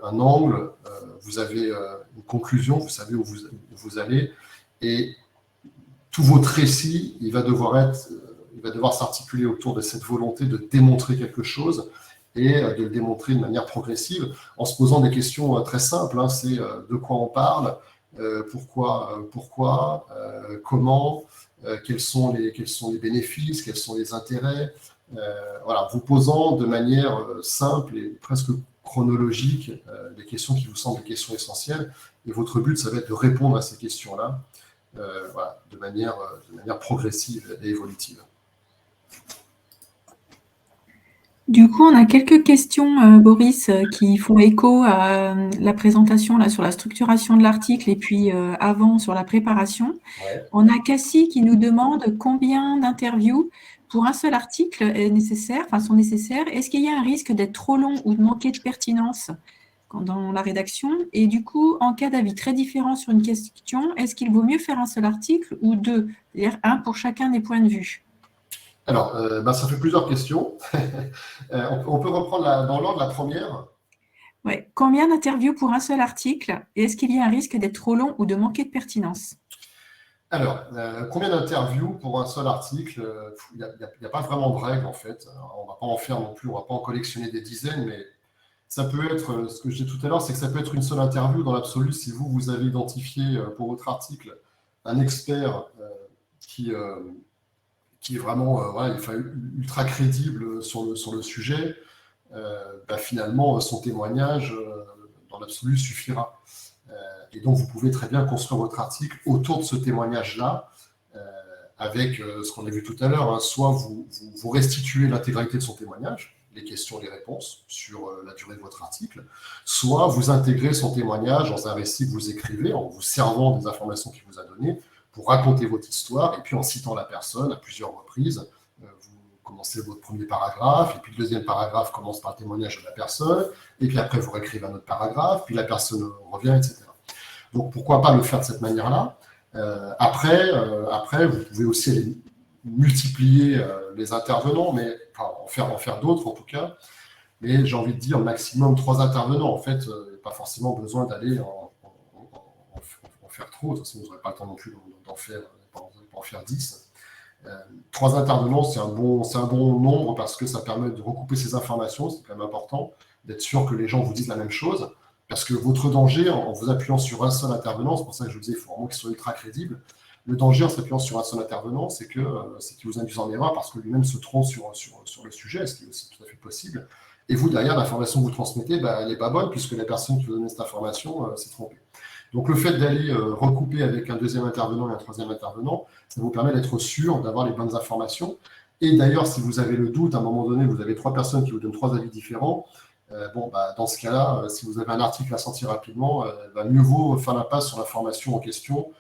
un angle, vous avez une conclusion, vous savez où vous allez, et tout votre récit, il va devoir s'articuler autour de cette volonté de démontrer quelque chose et de le démontrer de manière progressive en se posant des questions très simples. Hein, c'est de quoi on parle, pourquoi, comment, quels sont les bénéfices, quels sont les intérêts. Voilà, vous posant de manière simple et presque chronologique des questions qui vous semblent des questions essentielles. Et votre but, ça va être de répondre à ces questions-là voilà, de manière progressive et évolutive. Du coup, on a quelques questions, Boris, qui font écho à la présentation là, sur la structuration de l'article et puis avant sur la préparation. Ouais. On a Cassie qui nous demande combien d'interviews pour un seul article est nécessaire, enfin, sont nécessaires. Est-ce qu'il y a un risque d'être trop long ou de manquer de pertinence dans la rédaction? Et du coup, en cas d'avis très différent sur une question, est-ce qu'il vaut mieux faire un seul article ou deux, c'est-à-dire un pour chacun des points de vue? Alors, ça fait plusieurs questions. On peut reprendre dans l'ordre la première. Ouais. Combien d'interviews pour un seul article? Et est-ce qu'il y a un risque d'être trop long ou de manquer de pertinence? Alors, combien d'interviews pour un seul article? Il n'y a pas vraiment de règle en fait. On ne va pas en faire non plus, on ne va pas en collectionner des dizaines, mais ça peut être, ce que je disais tout à l'heure, c'est que ça peut être une seule interview dans l'absolu si vous avez identifié pour votre article un expert qui est vraiment voilà, ultra crédible sur le sujet. Finalement, son témoignage, dans l'absolu, suffira. Et donc, vous pouvez très bien construire votre article autour de ce témoignage-là, avec ce qu'on a vu tout à l'heure. Hein, soit vous restituez l'intégralité de son témoignage, les questions et les réponses sur la durée de votre article, soit vous intégrez son témoignage dans un récit que vous écrivez en vous servant des informations qu'il vous a données pour raconter votre histoire, et puis en citant la personne à plusieurs reprises. Vous commencez votre premier paragraphe, et puis le deuxième paragraphe commence par le témoignage de la personne, et puis après vous réécrivez un autre paragraphe, puis la personne revient, etc. Donc pourquoi pas le faire de cette manière-là. Après, vous pouvez aussi aller multiplier les intervenants, mais enfin, en faire d'autres en tout cas. Mais j'ai envie de dire maximum 3 intervenants. En fait, pas forcément besoin d'aller en faire trop. De toute façon, vous n'aurez pas le temps non plus d'en faire 10. 3 intervenants, c'est un bon nombre parce que ça permet de recouper ces informations. C'est quand même important d'être sûr que les gens vous disent la même chose. Parce que votre danger, en vous appuyant sur un seul intervenant, c'est pour ça que je vous disais, il faut vraiment qu'il soit ultra crédible. Le danger en s'appuyant sur un seul intervenent, c'est qu'il vous induise en erreur parce que lui-même se trompe sur le sujet, ce qui est aussi tout à fait possible. Et vous, derrière, l'information que vous transmettez, elle n'est pas bonne puisque la personne qui vous donne cette information s'est trompée. Donc le fait d'aller recouper avec un deuxième intervenant et un troisième intervenant, ça vous permet d'être sûr d'avoir les bonnes informations. Et d'ailleurs, si vous avez le doute, à un moment donné, vous avez 3 personnes qui vous donnent 3 avis différents, dans ce cas-là, si vous avez un article à sortir rapidement, mieux vaut faire la passe sur l'information en question.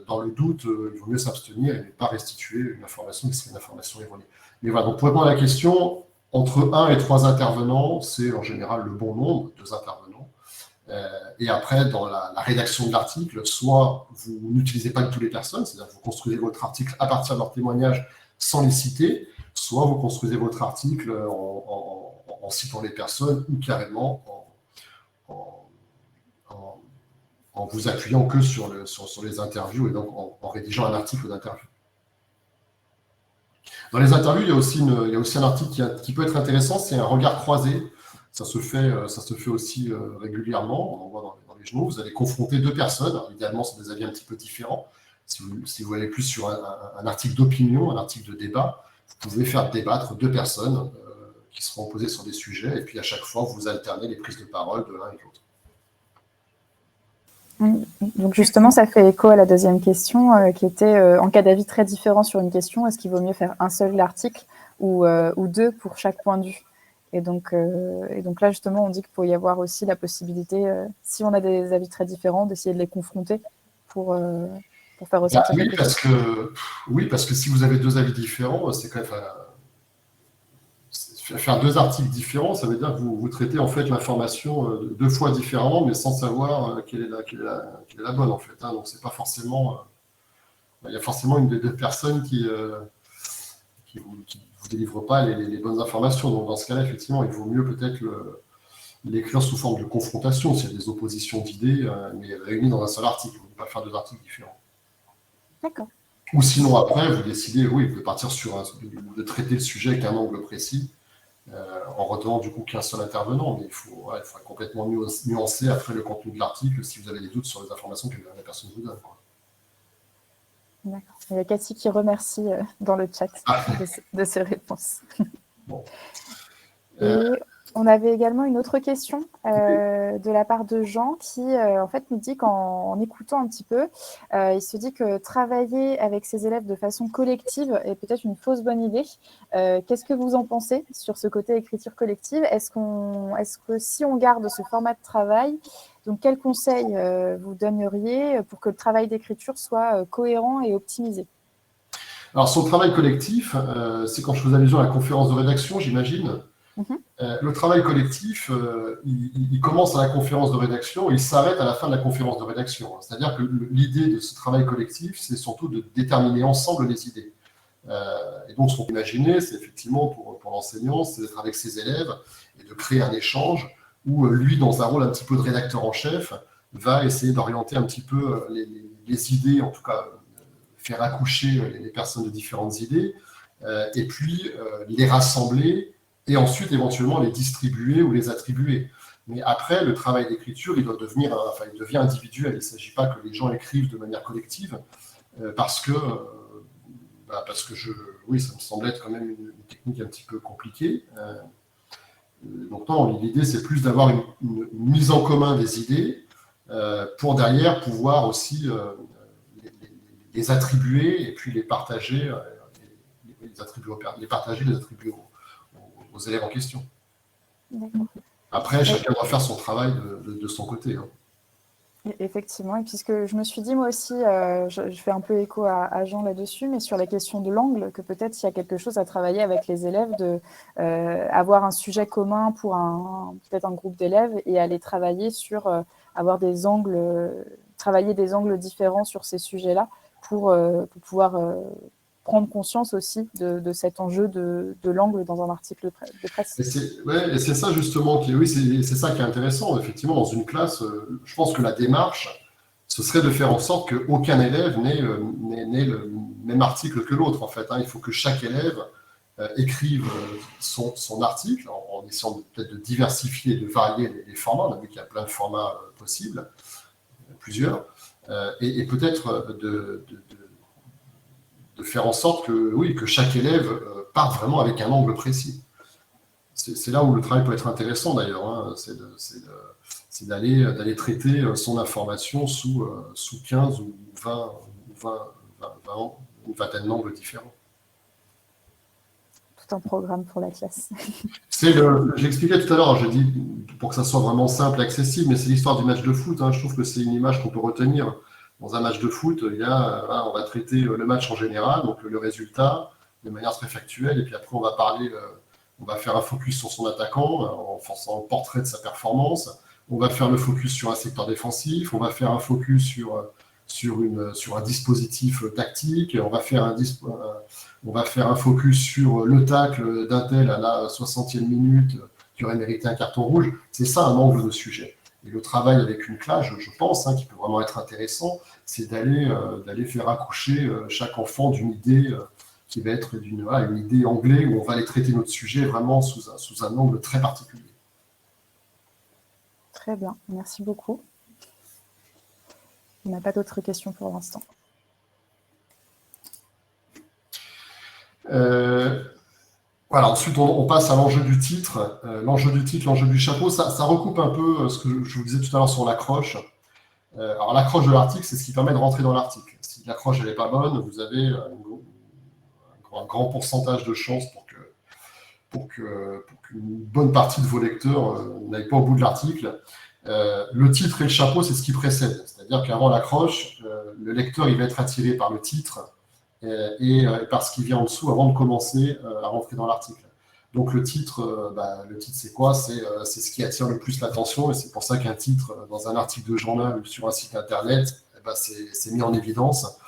Dans le doute, il vaut mieux s'abstenir et ne pas restituer une information qui serait une information erronée. Mais voilà, donc pour répondre à la question, entre 1 et 3 intervenants, c'est en général le bon nombre, 2 intervenants. Et après, dans la rédaction de l'article, soit vous n'utilisez pas du tout les personnes, c'est-à-dire que vous construisez votre article à partir de leur témoignage sans les citer, soit vous construisez votre article en citant les personnes ou carrément en vous appuyant que sur les interviews et donc en rédigeant un article d'interview. Dans les interviews, il y a aussi un article qui peut être intéressant, c'est un regard croisé. Ça se fait aussi régulièrement. On en voit dans les journaux. Vous allez confronter 2 personnes. Alors, idéalement, c'est des avis un petit peu différents. Si vous allez plus sur un article d'opinion, un article de débat, vous pouvez faire débattre 2 personnes qui seront opposées sur des sujets. Et puis, à chaque fois, vous alternez les prises de parole de l'un et de l'autre. Donc justement, ça fait écho à la deuxième question qui était en cas d'avis très différent sur une question, est-ce qu'il vaut mieux faire un seul article ou 2 pour chaque point de vue? Et donc là, justement, on dit qu'il peut y avoir aussi la possibilité, si on a des avis très différents, d'essayer de les confronter pour faire ressortir quelque chose. Oui, parce que si vous avez 2 avis différents, c'est quand même... Faire 2 articles différents, ça veut dire que vous traitez en fait l'information 2 fois différemment, mais sans savoir quelle est la bonne en fait. Hein. Donc c'est pas forcément. Il y a forcément une des 2 personnes qui vous délivre pas les bonnes informations. Donc dans ce cas-là, effectivement, il vaut mieux peut-être l'écrire sous forme de confrontation s'il y a des oppositions d'idées, mais réunies dans un seul article. Vous ne pouvez pas faire 2 articles différents. D'accord. Ou sinon après, vous décidez, oui, de partir de traiter le sujet avec un angle précis. En retenant du coup qu'un seul intervenant, mais il faudra complètement nuancer après le contenu de l'article si vous avez des doutes sur les informations que la personne vous donne. D'accord. Il y a Cassie qui remercie dans le chat de ces réponses. Bon. On avait également une autre question de la part de Jean qui, en fait, nous dit qu'en écoutant un petit peu, il se dit que travailler avec ses élèves de façon collective est peut-être une fausse bonne idée. Qu'est-ce que vous en pensez sur ce côté écriture collective? Est-ce que si on garde ce format de travail, donc quels conseils vous donneriez pour que le travail d'écriture soit cohérent et optimisé? Alors, sur le travail collectif, c'est quand je faisais allusion à la conférence de rédaction, j'imagine. Le travail collectif, il commence à la conférence de rédaction et il s'arrête à la fin de la conférence de rédaction. C'est-à-dire que l'idée de ce travail collectif, c'est surtout de déterminer ensemble les idées. Et donc, ce qu'on peut imaginer, c'est effectivement pour l'enseignant, c'est d'être avec ses élèves et de créer un échange où lui, dans un rôle un petit peu de rédacteur en chef, va essayer d'orienter un petit peu les idées, en tout cas faire accoucher les personnes de différentes idées, et puis les rassembler et ensuite éventuellement les distribuer ou les attribuer. Mais après, le travail d'écriture, il devient individuel. Il ne s'agit pas que les gens écrivent de manière collective, parce que oui, ça me semble être quand même une technique un petit peu compliquée. Donc non, l'idée, c'est plus d'avoir une mise en commun des idées pour derrière pouvoir aussi les attribuer et puis les partager, les attribuer aux élèves en question. Après, chacun doit faire son travail de son côté. Hein. Effectivement, et puisque je me suis dit moi aussi, je fais un peu écho à Jean là-dessus, mais sur la question de l'angle, que peut-être il y a quelque chose à travailler avec les élèves, avoir un sujet commun pour peut-être un groupe d'élèves et aller travailler sur avoir des angles, travailler des angles différents sur ces sujets-là pour pouvoir prendre conscience aussi de cet enjeu de l'angle dans un article de presse. Et c'est ça justement c'est ça qui est intéressant. Effectivement, dans une classe, je pense que la démarche, ce serait de faire en sorte qu'aucun élève n'ait le même article que l'autre. En fait, hein. Il faut que chaque élève écrive son article en essayant peut-être de diversifier, de varier les formats. On a vu qu'il y a plein de formats possibles, plusieurs, et peut-être de faire en sorte que chaque élève parte vraiment avec un angle précis. C'est là où le travail peut être intéressant d'ailleurs, hein, c'est d'aller traiter son information sous 15 ou 20, une vingtaine d'angles différents. Tout un programme pour la classe. J'expliquais tout à l'heure, j'ai dit pour que ça soit vraiment simple et accessible, mais c'est l'histoire du match de foot. Hein, je trouve que c'est une image qu'on peut retenir. Dans un match de foot, on va traiter le match en général, donc le résultat, de manière très factuelle, et puis après on va faire un focus sur son attaquant, en faisant un portrait de sa performance, on va faire le focus sur un secteur défensif, on va faire un focus sur un dispositif tactique, on va faire un focus sur le tacle d'un tel à la 60e minute qui aurait mérité un carton rouge. C'est ça un angle de sujet. Et le travail avec une classe, je pense, qui peut vraiment être intéressant, c'est d'aller faire accoucher chaque enfant d'une idée qui va être une idée anglais où on va aller traiter notre sujet vraiment sous un angle très particulier. Très bien, merci beaucoup. On n'a pas d'autres questions pour l'instant. Voilà, ensuite, on passe à l'enjeu du titre. L'enjeu du chapeau, ça recoupe un peu ce que je vous disais tout à l'heure sur l'accroche. Alors, l'accroche de l'article, c'est ce qui permet de rentrer dans l'article. Si l'accroche n'est pas bonne, vous avez un grand pourcentage de chances pour qu'une bonne partie de vos lecteurs n'aillent pas au bout de l'article. Le titre et le chapeau, c'est ce qui précède. C'est-à-dire qu'avant l'accroche, le lecteur il va être attiré par le titre et par ce qui vient en dessous avant de commencer à rentrer dans l'article. Donc le titre c'est quoi? C'est ce qui attire le plus l'attention et c'est pour ça qu'un titre dans un article de journal ou sur un site internet, c'est mis en évidence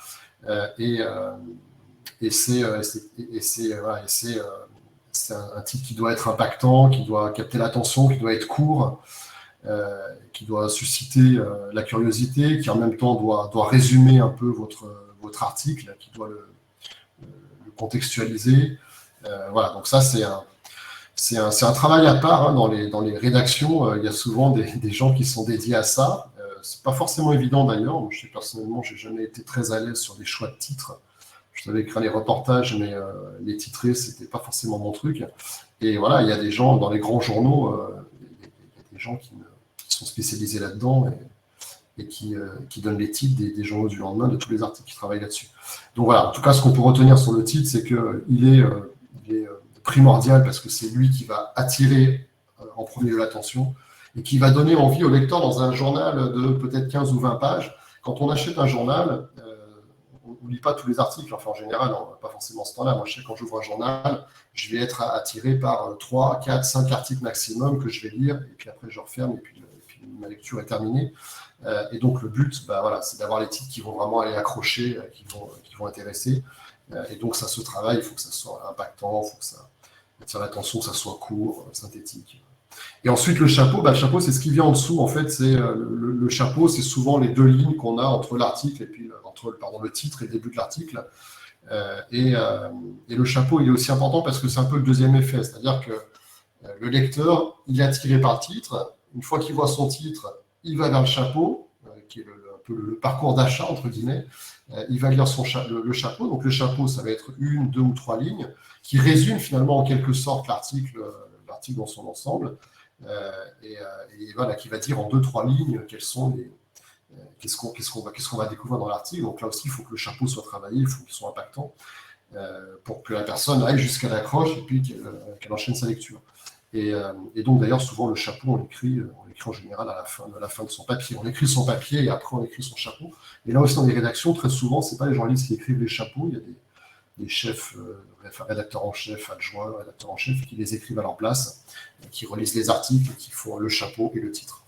c'est un titre qui doit être impactant, qui doit capter l'attention, qui doit être court, qui doit susciter la curiosité, qui en même temps doit résumer un peu votre article, qui doit le contextualiser. Voilà, donc ça c'est un travail à part, hein, dans les rédactions. Il y a souvent des gens qui sont dédiés à ça. C'est pas forcément évident d'ailleurs. Moi, personnellement, j'ai jamais été très à l'aise sur des choix de titres. Je savais écrire les reportages, mais les titrer, c'était pas forcément mon truc. Et voilà, il y a des gens dans les grands journaux, il y a des gens qui sont spécialisés là-dedans et qui donnent les titres des journaux du lendemain, de tous les articles qui travaillent là-dessus. Donc voilà, en tout cas, ce qu'on peut retenir sur le titre, c'est qu'il est primordial parce que c'est lui qui va attirer en premier lieu l'attention et qui va donner envie au lecteur dans un journal de peut-être 15 ou 20 pages. Quand on achète un journal, on ne lit pas tous les articles, enfin en général, pas forcément ce temps-là. Moi, je sais, quand j'ouvre un journal, je vais être attiré par 3, 4, 5 articles maximum que je vais lire, et puis après je referme, et puis ma lecture est terminée. Et donc le but, voilà, c'est d'avoir les titres qui vont vraiment aller accrocher, qui vont intéresser. Et donc ça se travaille, il faut que ça soit impactant, il faut que ça attire l'attention, que ça soit court, synthétique. Et ensuite le chapeau, c'est ce qui vient en dessous. En fait, c'est le chapeau, c'est souvent les 2 lignes qu'on a entre l'article et puis entre le titre et le début de l'article. Et le chapeau, il est aussi important parce que c'est un peu le deuxième effet, c'est-à-dire que le lecteur, il est attiré par le titre. Une fois qu'il voit son titre, il va vers le chapeau, qui est un peu le parcours d'achat, entre guillemets. Il va lire le chapeau. Donc le chapeau, ça va être 1, 2 ou 3 lignes qui résument finalement en quelque sorte l'article dans son ensemble. Et voilà, qui va dire en 2-3 lignes qu'est-ce qu'on va découvrir dans l'article. Donc là aussi, il faut que le chapeau soit travaillé, il faut qu'il soit impactant pour que la personne aille jusqu'à l'accroche et puis qu'elle enchaîne sa lecture. Et donc d'ailleurs, souvent le chapeau, on l'écrit en général à la fin de son papier. On écrit son papier et après on écrit son chapeau. Et là aussi dans les rédactions, très souvent, c'est pas les journalistes qui écrivent les chapeaux, il y a des chefs, rédacteurs en chef, adjoints, rédacteurs en chef, qui les écrivent à leur place, qui relisent les articles, qui font le chapeau et le titre.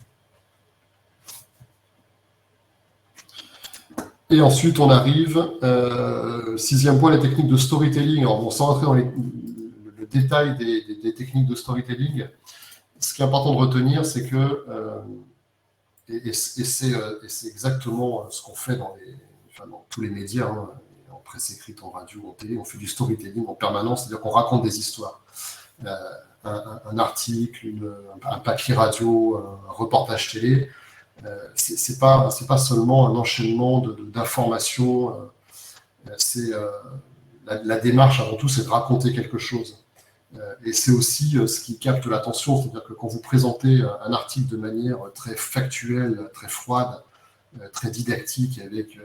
Et ensuite, on arrive, 6e point, les techniques de storytelling. Alors bon, sans rentrer dans le détail des techniques de storytelling, ce qui est important de retenir, c'est que, et c'est exactement ce qu'on fait dans tous les médias, hein, en presse écrite, en radio, en télé, on fait du storytelling en permanence, c'est-à-dire qu'on raconte des histoires. Un article, un papier radio, un reportage télé, c'est pas seulement un enchaînement d'informations, la démarche avant tout, c'est de raconter quelque chose. Et c'est aussi ce qui capte l'attention, c'est-à-dire que quand vous présentez un article de manière très factuelle, très froide, très didactique, avec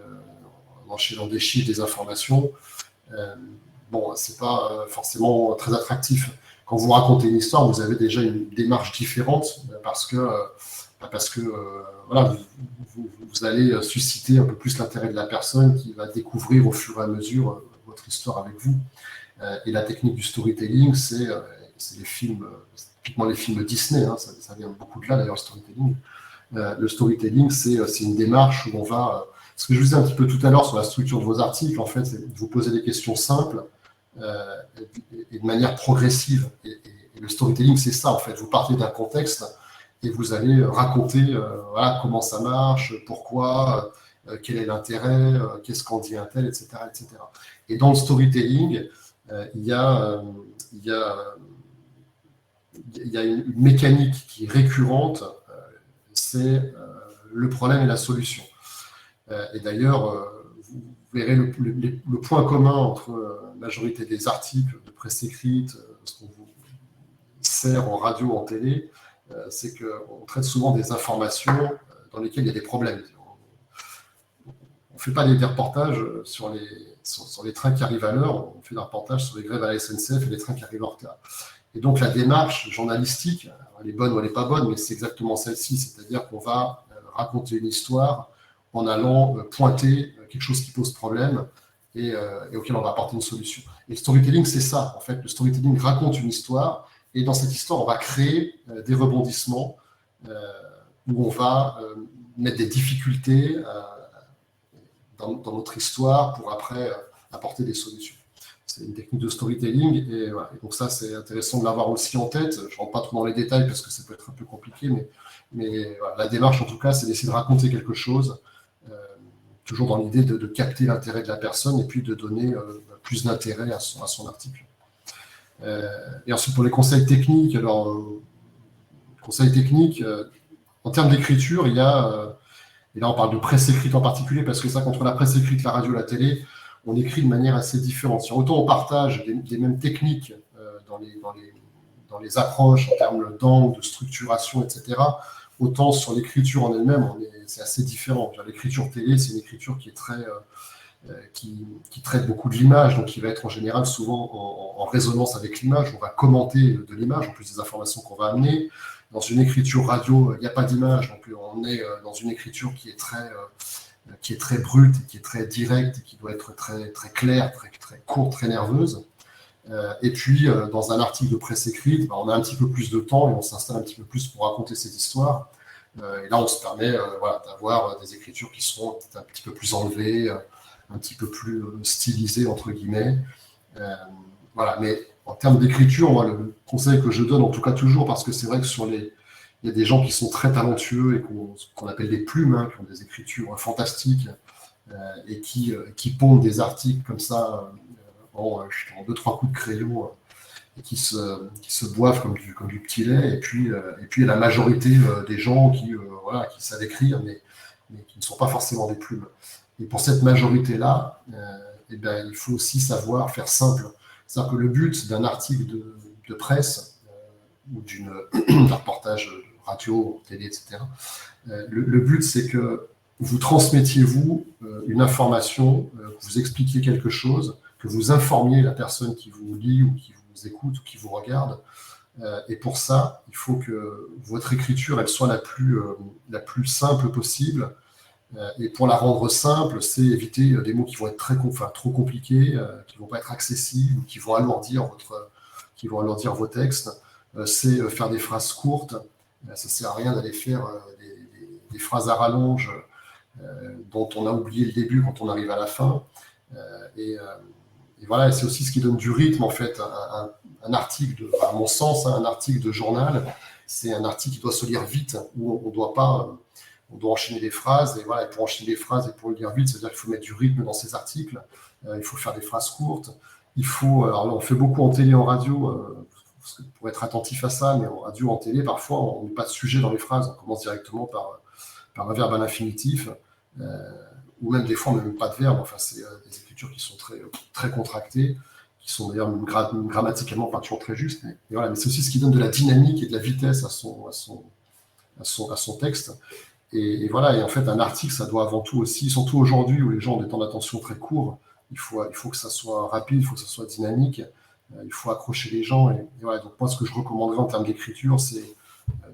en enchaînant des chiffres, des informations, c'est pas forcément très attractif. Quand vous racontez une histoire, vous avez déjà une démarche différente parce que voilà, vous allez susciter un peu plus l'intérêt de la personne qui va découvrir au fur et à mesure votre histoire avec vous. Et la technique du storytelling, c'est les films, typiquement les films Disney, hein, ça vient beaucoup de là d'ailleurs, le storytelling. Le storytelling, c'est une démarche où on va... Ce que je vous disais un petit peu tout à l'heure sur la structure de vos articles, en fait, c'est de vous poser des questions simples et de manière progressive. Et le storytelling, c'est ça, en fait. Vous partez d'un contexte et vous allez raconter voilà, comment ça marche, pourquoi, quel est l'intérêt, qu'est-ce qu'en dit un tel, etc., etc. Et dans le storytelling, il y a une mécanique qui est récurrente, c'est le problème et la solution. Et d'ailleurs, vous verrez le point commun entre la majorité des articles de presse écrite, ce qu'on vous sert en radio, en télé, c'est qu'on traite souvent des informations dans lesquelles il y a des problèmes. On ne fait pas des reportages sur les trains qui arrivent à l'heure, on fait des reportages sur les grèves à la SNCF et les trains qui arrivent en retard. Et donc la démarche journalistique, elle est bonne ou elle n'est pas bonne, mais c'est exactement celle-ci, c'est-à-dire qu'on va raconter une histoire en allant pointer quelque chose qui pose problème et auquel on va apporter une solution. Et le storytelling, c'est ça, en fait. Le storytelling raconte une histoire, et dans cette histoire, on va créer des rebondissements où on va mettre des difficultés dans notre histoire pour après apporter des solutions. C'est une technique de storytelling, et, voilà. Et donc ça, c'est intéressant de l'avoir aussi en tête. Je ne rentre pas trop dans les détails parce que ça peut être un peu compliqué, mais voilà, la démarche, en tout cas, c'est d'essayer de raconter quelque chose, toujours dans l'idée de capter l'intérêt de la personne et puis de donner plus d'intérêt à son article. Et ensuite, pour les conseils techniques, en termes d'écriture, il y a, et là on parle de presse écrite en particulier, parce que ça, contre la presse écrite, la radio, la télé, on écrit de manière assez différente. Autant on partage des mêmes techniques dans les approches en termes d'angle, de structuration, etc., autant sur l'écriture en elle-même, c'est assez différent. L'écriture télé, c'est une écriture qui est qui traite beaucoup de l'image, donc qui va être en général souvent en résonance avec l'image. On va commenter de l'image, en plus des informations qu'on va amener. Dans une écriture radio, il n'y a pas d'image, donc on est dans une écriture qui est très brute, qui est très directe, qui doit être très, très claire, très courte, très nerveuse. Et puis, dans un article de presse écrite, on a un petit peu plus de temps et on s'installe un petit peu plus pour raconter cette histoire. Et là, on se permet d'avoir des écritures qui seront un petit peu plus enlevées, un petit peu plus stylisées, entre guillemets. Voilà. Mais en termes d'écriture, moi, le conseil que je donne, en tout cas toujours, parce que c'est vrai que il y a des gens qui sont très talentueux et qu'on appelle des plumes, hein, qui ont des écritures fantastiques et qui pondent des articles comme ça en 2-3 coups de crayon et qui se boivent comme du petit lait. Et puis la majorité des gens qui savent écrire, mais qui ne sont pas forcément des plumes. Et pour cette majorité-là, il faut aussi savoir faire simple. C'est-à-dire que le but d'un article de presse ou d'un reportage radio, télé, etc., le but, c'est que vous transmettiez, vous, une information, que vous expliquiez quelque chose, que vous informiez la personne qui vous lit ou qui vous écoute ou qui vous regarde. Et pour ça, il faut que votre écriture, elle soit la plus simple possible. Et pour la rendre simple, c'est éviter des mots qui vont être trop compliqués, qui ne vont pas être accessibles, ou qui vont alourdir vos textes. C'est faire des phrases courtes. Ça ne sert à rien d'aller faire des phrases à rallonge dont on a oublié le début quand on arrive à la fin. Et voilà, et c'est aussi ce qui donne du rythme, en fait. Un article, à mon sens, un article de journal, c'est un article qui doit se lire vite, où on doit enchaîner des phrases, et voilà, et pour enchaîner des phrases et pour le lire vite, ça veut dire qu'il faut mettre du rythme dans ces articles, il faut faire des phrases courtes, alors là, on fait beaucoup en télé et en radio, pour être attentif à ça, mais en radio, en télé, parfois, on n'a pas de sujet dans les phrases, on commence directement par un verbe à l'infinitif, ou même des fois, on n'a même pas de verbe, enfin, c'est des écritures qui sont très, très contractées, qui sont d'ailleurs grammaticalement pas toujours très justes, mais voilà, mais c'est aussi ce qui donne de la dynamique et de la vitesse à son texte. Et voilà, et en fait, un article, ça doit avant tout aussi, surtout aujourd'hui où les gens ont des temps d'attention très courts, il faut que ça soit rapide, il faut que ça soit dynamique, il faut accrocher les gens. Et voilà, donc moi, ce que je recommanderais en termes d'écriture, c'est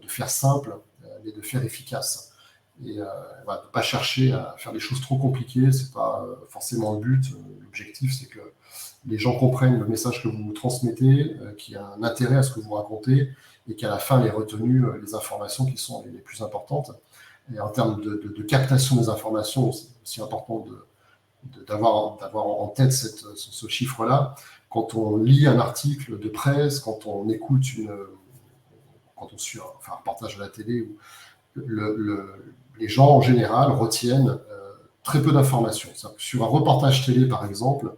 de faire simple, mais de faire efficace. Et voilà, de ne pas chercher à faire des choses trop compliquées, c'est pas forcément le but. L'objectif, c'est que les gens comprennent le message que vous transmettez, qu'il y a un intérêt à ce que vous racontez, et qu'à la fin, les retenues, les informations qui sont les plus importantes. Et en termes de captation des informations, c'est aussi important d'avoir en tête ce chiffre-là. Quand on lit un article de presse, quand on écoute quand on suit un reportage à la télé, les gens en général retiennent très peu d'informations. Sur un reportage télé, par exemple,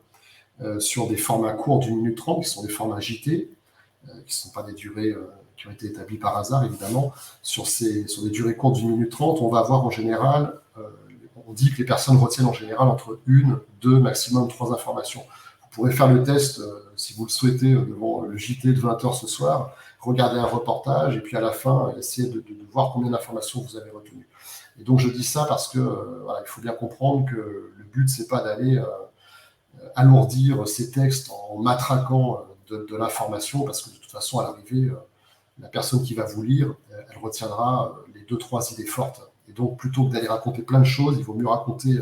sur des formats courts d'1 minute 30, qui sont des formats JT, qui ne sont pas des durées qui ont été établies par hasard, évidemment, sur des durées courtes d'1 minute 30, on va avoir en général, on dit que les personnes retiennent en général entre 1, 2, maximum 3 informations. Vous pourrez faire le test, si vous le souhaitez, devant le JT de 20h ce soir, regarder un reportage, et puis à la fin, essayer de voir combien d'informations vous avez retenues. Et donc je dis ça parce que voilà, il faut bien comprendre que le but, c'est pas d'aller alourdir ces textes en matraquant de l'information, parce que de toute façon, à l'arrivée, la personne qui va vous lire, elle retiendra les 2-3 idées fortes. Et donc, plutôt que d'aller raconter plein de choses, il vaut mieux raconter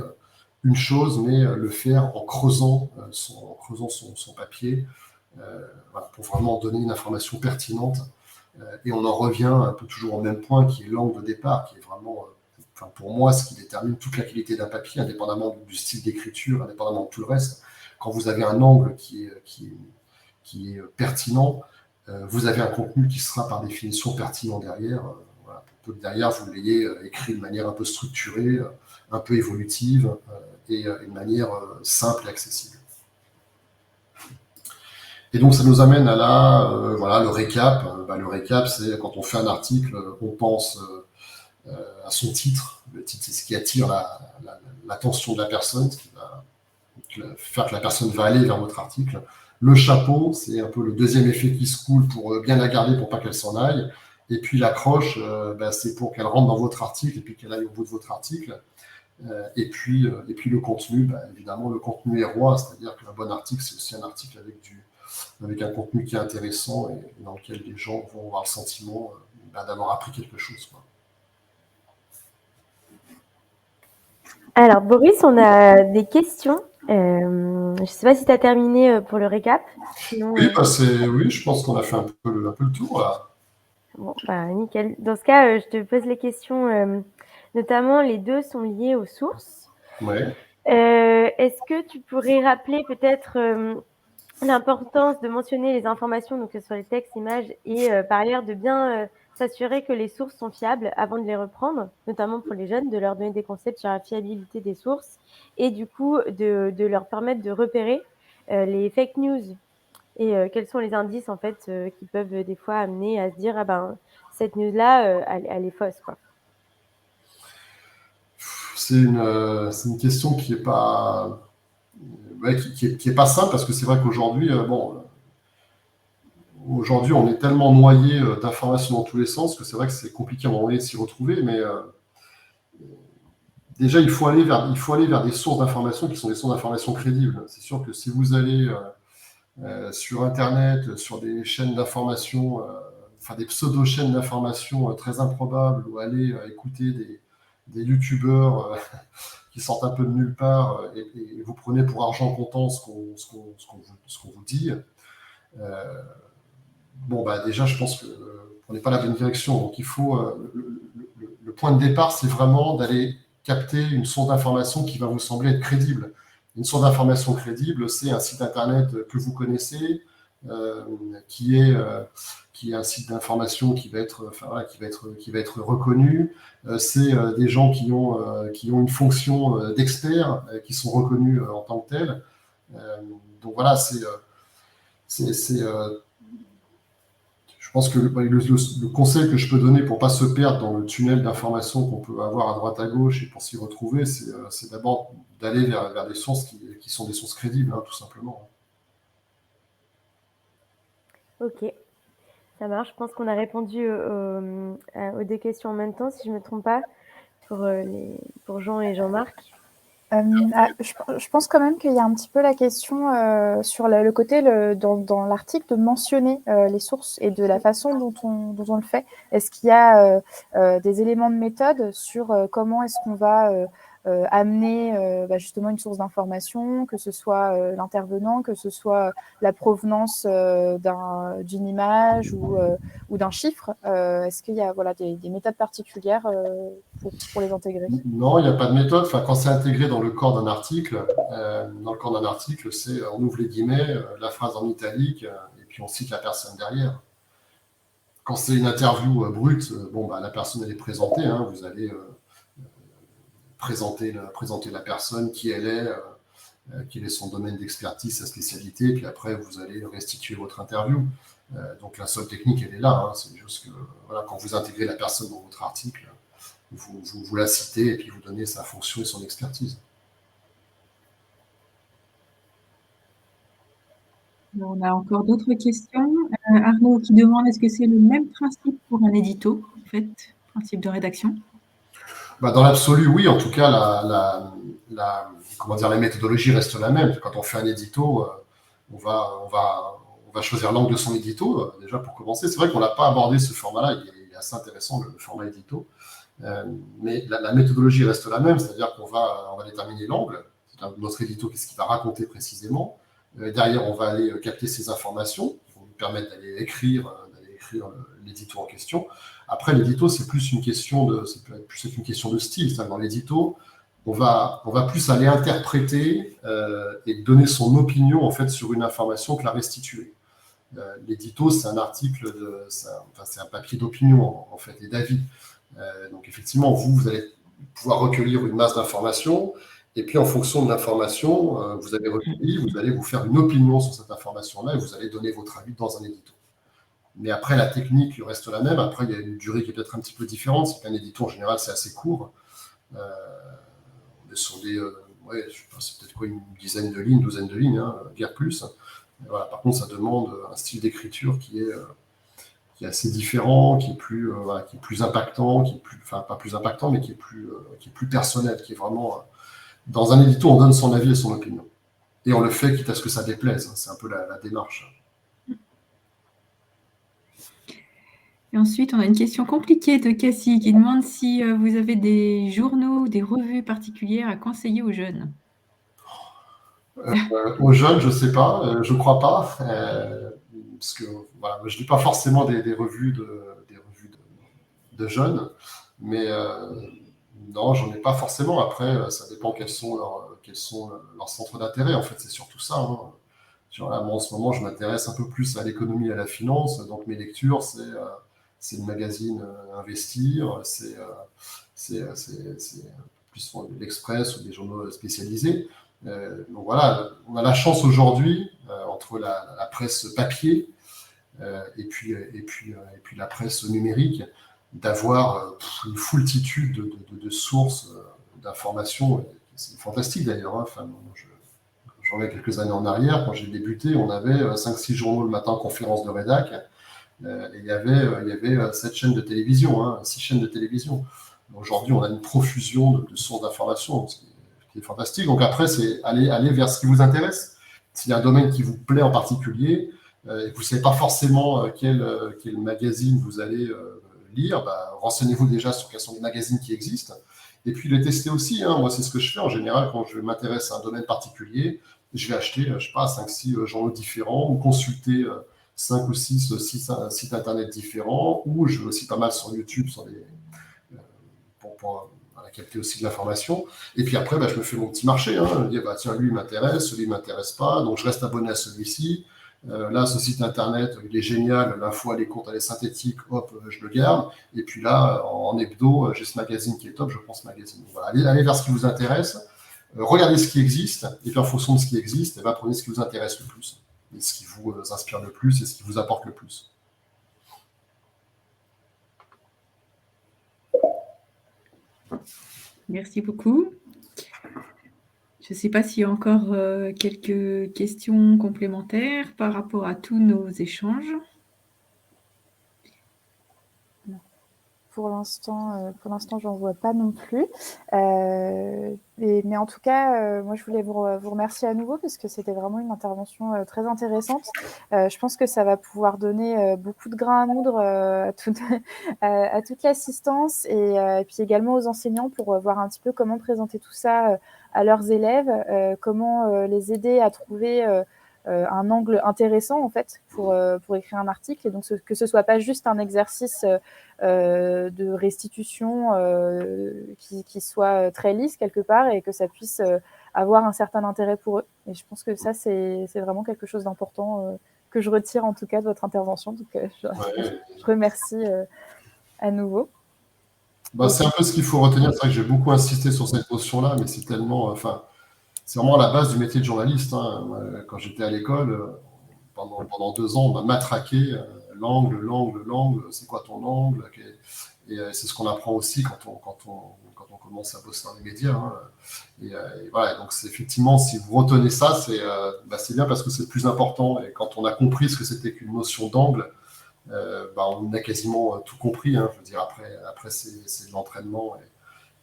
une chose, mais le faire en creusant son papier, voilà, pour vraiment donner une information pertinente. Et on en revient un peu toujours au même point, qui est l'angle de départ, qui est vraiment, pour moi, ce qui détermine toute la qualité d'un papier, indépendamment du style d'écriture, indépendamment de tout le reste. Quand vous avez un angle qui est pertinent, vous avez un contenu qui sera par définition pertinent derrière. Voilà, pour que derrière, vous l'ayez écrit de manière un peu structurée, un peu évolutive et de manière simple et accessible. Et donc, ça nous amène à le récap. Le récap, c'est quand on fait un article, on pense à son titre. Le titre, c'est ce qui attire l'attention de la personne, ce qui faire que la personne va aller vers votre article. Le chapeau, c'est un peu le deuxième effet qui se coule pour bien la garder pour pas qu'elle s'en aille. Et puis l'accroche, c'est pour qu'elle rentre dans votre article et puis qu'elle aille au bout de votre article. Et puis le contenu, évidemment, le contenu est roi, c'est-à-dire qu'un bon article, c'est aussi un article avec un contenu qui est intéressant et dans lequel les gens vont avoir le sentiment d'avoir appris quelque chose, quoi. Alors, Boris, on a des questions. Je ne sais pas si tu as terminé pour le récap. Sinon, Oui, oui, je pense qu'on a fait un peu le tour, là. Bon, nickel. Dans ce cas, je te pose les questions. Notamment, les deux sont liés aux sources. Ouais. Est-ce que tu pourrais rappeler peut-être l'importance de mentionner les informations, donc que ce soit les textes, images, et par ailleurs de bien s'assurer que les sources sont fiables avant de les reprendre, notamment pour les jeunes, de leur donner des concepts sur la fiabilité des sources et du coup de leur permettre de repérer les fake news et quels sont les indices en fait qui peuvent des fois amener à se dire cette news-là, elle est fausse, quoi. C'est une question qui est pas qui est pas simple parce que c'est vrai qu'aujourd'hui, aujourd'hui, on est tellement noyé d'informations dans tous les sens que c'est vrai que c'est compliqué à un moment donné de s'y retrouver, mais déjà, il faut aller vers des sources d'informations qui sont des sources d'informations crédibles. C'est sûr que si vous allez sur Internet, sur des chaînes d'information, des pseudo-chaînes d'information très improbables, ou aller écouter des youtubeurs qui sortent un peu de nulle part et vous prenez pour argent comptant ce qu'on vous dit, déjà, je pense qu'on n'est pas dans la bonne direction. Donc, il faut. Le point de départ, c'est vraiment d'aller capter une source d'information qui va vous sembler être crédible. Une source d'information crédible, c'est un site internet que vous connaissez, qui est un site d'information qui va être reconnu. C'est des gens qui ont une fonction d'experts, qui sont reconnus en tant que tels. Donc voilà, je pense que le conseil que je peux donner pour ne pas se perdre dans le tunnel d'informations qu'on peut avoir à droite à gauche et pour s'y retrouver, c'est d'abord d'aller vers des sources qui sont des sources crédibles, tout simplement. Ok, ça marche. Je pense qu'on a répondu aux deux questions en même temps, si je ne me trompe pas, pour Jean et Jean-Marc. Je pense quand même qu'il y a un petit peu la question sur le côté dans l'article de mentionner les sources et de la façon dont on le fait. Est-ce qu'il y a des éléments de méthode sur comment est-ce qu'on va amener justement une source d'information, que ce soit l'intervenant, que ce soit la provenance d'une image ou d'un chiffre. Est-ce qu'il y a des méthodes particulières pour les intégrer? Non, il n'y a pas de méthode. Enfin, quand c'est intégré dans le corps d'un article, c'est on ouvre les guillemets, la phrase en italique, et puis on cite la personne derrière. Quand c'est une interview brute, la personne elle est présentée. Vous allez présenter la personne, qui elle est, quel est son domaine d'expertise, sa spécialité, puis après vous allez restituer votre interview. Donc la seule technique, elle est là. C'est juste que quand vous intégrez la personne dans votre article, vous la citez et puis vous donnez sa fonction et son expertise. On a encore d'autres questions. Arnaud qui demande, est-ce que c'est le même principe pour un édito, en fait, principe de rédaction? Dans l'absolu, oui. En tout cas, la méthodologie reste la même. Quand on fait un édito, on va choisir l'angle de son édito, déjà pour commencer. C'est vrai qu'on n'a pas abordé ce format-là. Il est assez intéressant, le format édito. Mais la méthodologie reste la même, c'est-à-dire qu'on va déterminer l'angle. Notre édito, qu'est-ce qu'il va raconter précisément. Derrière, on va aller capter ces informations qui vont nous permettre d'aller écrire l'édito en question. Après, l'édito, c'est plus une question de style. C'est-à-dire, dans l'édito, on va plus aller interpréter et donner son opinion en fait sur une information que la restituer. L'édito, c'est un article, c'est un papier d'opinion en fait et d'avis. Donc effectivement, vous allez pouvoir recueillir une masse d'informations. Et puis, en fonction de l'information, vous avez recueilli, vous allez vous faire une opinion sur cette information-là et vous allez donner votre avis dans un édito. Mais après, la technique reste la même. Après, il y a une durée qui est peut-être un petit peu différente. C'est qu'un édito, en général, c'est assez court. On est sur ouais, c'est peut-être quoi, une dizaine de lignes, douzaine de lignes, hein, guère plus. Et voilà, par contre, ça demande un style d'écriture qui est assez différent, qui est plus impactant, enfin pas plus impactant, mais qui est plus personnel, qui est vraiment dans un édito, on donne son avis et son opinion, et on le fait quitte à ce que ça déplaise. C'est un peu la démarche. Et ensuite, on a une question compliquée de Cassie qui demande si vous avez des journaux ou des revues particulières à conseiller aux jeunes. Aux jeunes, je ne sais pas, je ne crois pas, parce que voilà, je ne lis pas forcément des revues de jeunes, mais non, j'en ai pas forcément. Après, ça dépend quels sont leurs centres d'intérêt. En fait, c'est surtout ça, hein. Là, moi, en ce moment, je m'intéresse un peu plus à l'économie et à la finance, donc mes lectures, c'est le magazine Investir, c'est plus l'Express ou des journaux spécialisés. Donc voilà, on a la chance aujourd'hui, entre la presse papier et puis la presse numérique, d'avoir une foultitude de sources d'informations. C'est fantastique d'ailleurs, hein. Enfin, j'en reviens quelques années en arrière, quand j'ai débuté, on avait 5-6 journaux le matin en conférence de rédac, et il y avait 7 chaînes de télévision, hein, 6 chaînes de télévision. Aujourd'hui, on a une profusion de sources d'informations, ce qui est fantastique. Donc après, c'est aller vers ce qui vous intéresse. S'il y a un domaine qui vous plaît en particulier, et que vous ne savez pas forcément quel magazine vous allez lire, renseignez-vous déjà sur quels sont les magazines qui existent, et puis les tester aussi, hein. Moi, c'est ce que je fais en général quand je m'intéresse à un domaine particulier. Je vais acheter, je sais pas, 5-6 journaux différents, ou consulter 5 ou 6 sites internet différents, ou je vais aussi pas mal sur YouTube pour capter aussi de l'information. Et puis après, je me fais mon petit marché, hein. Je me dis, tiens, lui, il m'intéresse, celui, il ne m'intéresse pas, donc je reste abonné à celui-ci. Là, ce site internet, il est génial, l'info, elle est courte, elle est synthétique, hop, je le garde. Et puis là, en hebdo, j'ai ce magazine qui est top, je prends ce magazine. Donc, voilà, allez vers ce qui vous intéresse, regardez ce qui existe, et puis en fonction de ce qui existe, prenez ce qui vous intéresse le plus, et ce qui vous inspire le plus, et ce qui vous apporte le plus. Merci beaucoup. Je ne sais pas s'il y a encore quelques questions complémentaires par rapport à tous nos échanges. Pour l'instant, j'en vois pas non plus. Mais en tout cas, moi, je voulais vous remercier à nouveau parce que c'était vraiment une intervention très intéressante. Je pense que ça va pouvoir donner beaucoup de grains à moudre à toute l'assistance et puis également aux enseignants pour voir un petit peu comment présenter tout ça à leurs élèves, comment les aider à trouver un angle intéressant en fait pour écrire un article, et donc que ce soit pas juste un exercice de restitution qui soit très lisse quelque part, et que ça puisse avoir un certain intérêt pour eux. Et je pense que ça, c'est vraiment quelque chose d'important que je retire en tout cas de votre intervention. Donc je remercie à nouveau. C'est un peu ce qu'il faut retenir. C'est vrai que j'ai beaucoup insisté sur cette notion-là, mais c'est tellement... c'est vraiment la base du métier de journaliste, hein. Quand j'étais à l'école, pendant 2 ans, on m'a matraqué l'angle, c'est quoi ton angle? Et c'est ce qu'on apprend aussi quand on commence à bosser dans les médias, hein. Et voilà, donc c'est effectivement, si vous retenez ça, c'est bien parce que c'est le plus important. Et quand on a compris ce que c'était qu'une notion d'angle, on a quasiment tout compris, hein. Je veux dire, après c'est de l'entraînement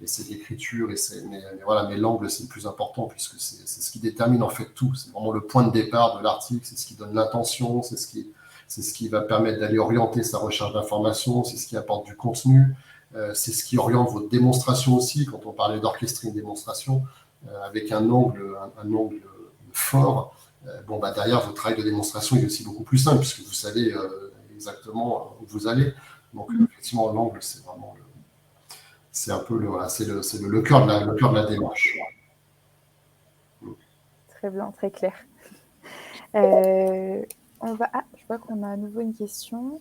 et c'est de l'écriture, mais l'angle, c'est le plus important, puisque c'est ce qui détermine en fait tout. C'est vraiment le point de départ de l'article, c'est ce qui donne l'intention, c'est ce qui va permettre d'aller orienter sa recherche d'information, c'est ce qui apporte du contenu, c'est ce qui oriente votre démonstration aussi. Quand on parlait d'orchestrer une démonstration, avec un angle fort, derrière, votre travail de démonstration est aussi beaucoup plus simple, puisque vous savez exactement où vous allez. Donc, effectivement, l'angle, c'est vraiment c'est un peu le cœur de la démarche. Très bien, très clair. Je vois qu'on a à nouveau une question.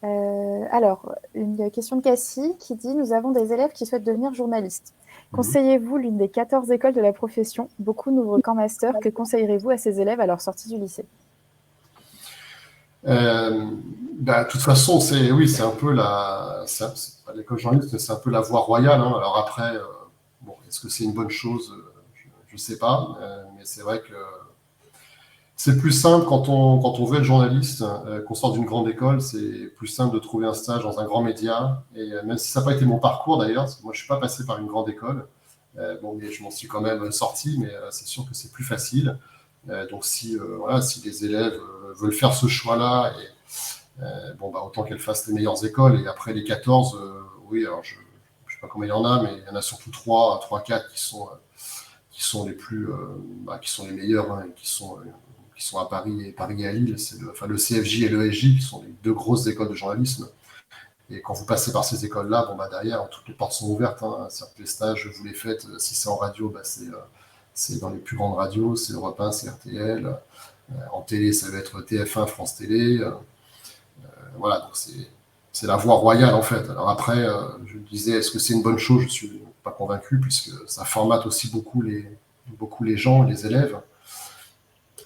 Alors, une question de Cassie qui dit « Nous avons des élèves qui souhaitent devenir journalistes. Conseillez-vous l'une des 14 écoles de la profession? Beaucoup n'ouvrent qu'en master. Que conseillerez-vous à ces élèves à leur sortie du lycée ?» De toute façon, c'est un peu l'école journaliste, c'est un peu la voie royale, hein. Alors après, est-ce que c'est une bonne chose? je ne sais pas, mais c'est vrai que c'est plus simple quand on veut être journaliste, qu'on sort d'une grande école, c'est plus simple de trouver un stage dans un grand média. Et même si ça n'a pas été mon parcours d'ailleurs, parce que moi je ne suis pas passé par une grande école, bon, mais je m'en suis quand même sorti, mais c'est sûr que c'est plus facile. Donc voilà, si les élèves veulent faire ce choix-là, bon, bah, autant qu'elles fassent les meilleures écoles. Et après les 14, oui, alors je ne sais pas combien il y en a, mais il y en a surtout 3, 4 qui sont les plus, qui sont les meilleurs, hein, et qui sont à Paris et à Lille. C'est le CFJ et l'ESJ qui sont les 2 grosses écoles de journalisme. Et quand vous passez par ces écoles-là, bon, bah, derrière, toutes les portes sont ouvertes, hein. Les stages, vous les faites. Si c'est en radio, bah, c'est dans les plus grandes radios, c'est Europe 1, c'est RTL. En télé, ça va être TF1, France Télé. Voilà, donc c'est la voie royale en fait. Alors après, je disais, est-ce que c'est une bonne chose? Je ne suis pas convaincu, puisque ça formate aussi beaucoup les gens, les élèves.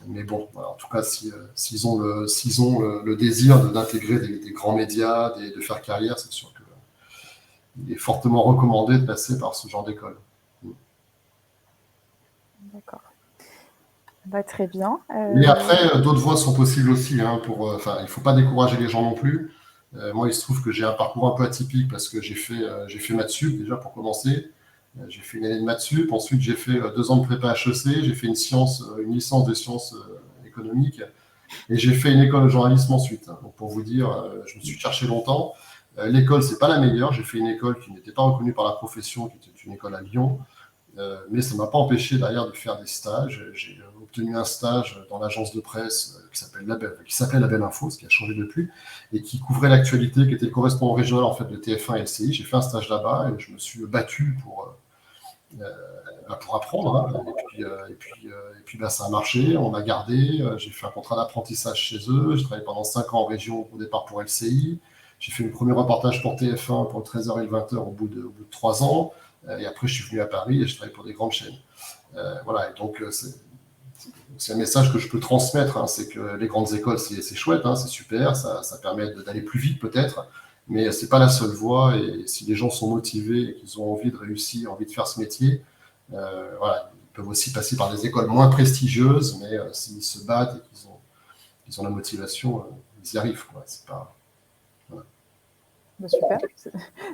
Mais bon, voilà, en tout cas, s'ils ont le désir d'intégrer des grands médias, de faire carrière, c'est sûr qu'il est fortement recommandé de passer par ce genre d'école. D'accord. Bah, très bien. Mais après, d'autres voies sont possibles aussi. Hein, il ne faut pas décourager les gens non plus. Moi, il se trouve que j'ai un parcours un peu atypique parce que j'ai fait maths sup déjà pour commencer. J'ai fait une année de maths sup. Ensuite, j'ai fait 2 ans de prépa HEC. J'ai fait une licence de sciences économiques. Et j'ai fait une école de journalisme ensuite. Donc, pour vous dire, je me suis cherché longtemps. L'école, c'est pas la meilleure. J'ai fait une école qui n'était pas reconnue par la profession, qui était une école à Lyon. Mais ça ne m'a pas empêché derrière de faire des stages. J'ai obtenu un stage dans l'agence de presse qui s'appelle La Belle Info, ce qui a changé depuis, et qui couvrait l'actualité, qui était le correspondant régional en fait, de TF1 et LCI. J'ai fait un stage là-bas et je me suis battu pour apprendre. Hein. Et puis ça a marché, on m'a gardé. J'ai fait un contrat d'apprentissage chez eux. J'ai travaillé pendant 5 ans en région, au départ pour LCI. J'ai fait le premier reportage pour TF1 pour le 13h et le 20h au bout de 3 ans. Et après, je suis venu à Paris et je travaille pour des grandes chaînes. Voilà, et donc c'est un message que je peux transmettre. Hein, c'est que les grandes écoles, c'est chouette, hein, c'est super, ça permet d'aller plus vite peut-être, mais c'est pas la seule voie. Et si les gens sont motivés et qu'ils ont envie de réussir, envie de faire ce métier, voilà, ils peuvent aussi passer par des écoles moins prestigieuses, mais s'ils se battent et qu'ils ont la motivation, ils y arrivent. Quoi. C'est pas... Super,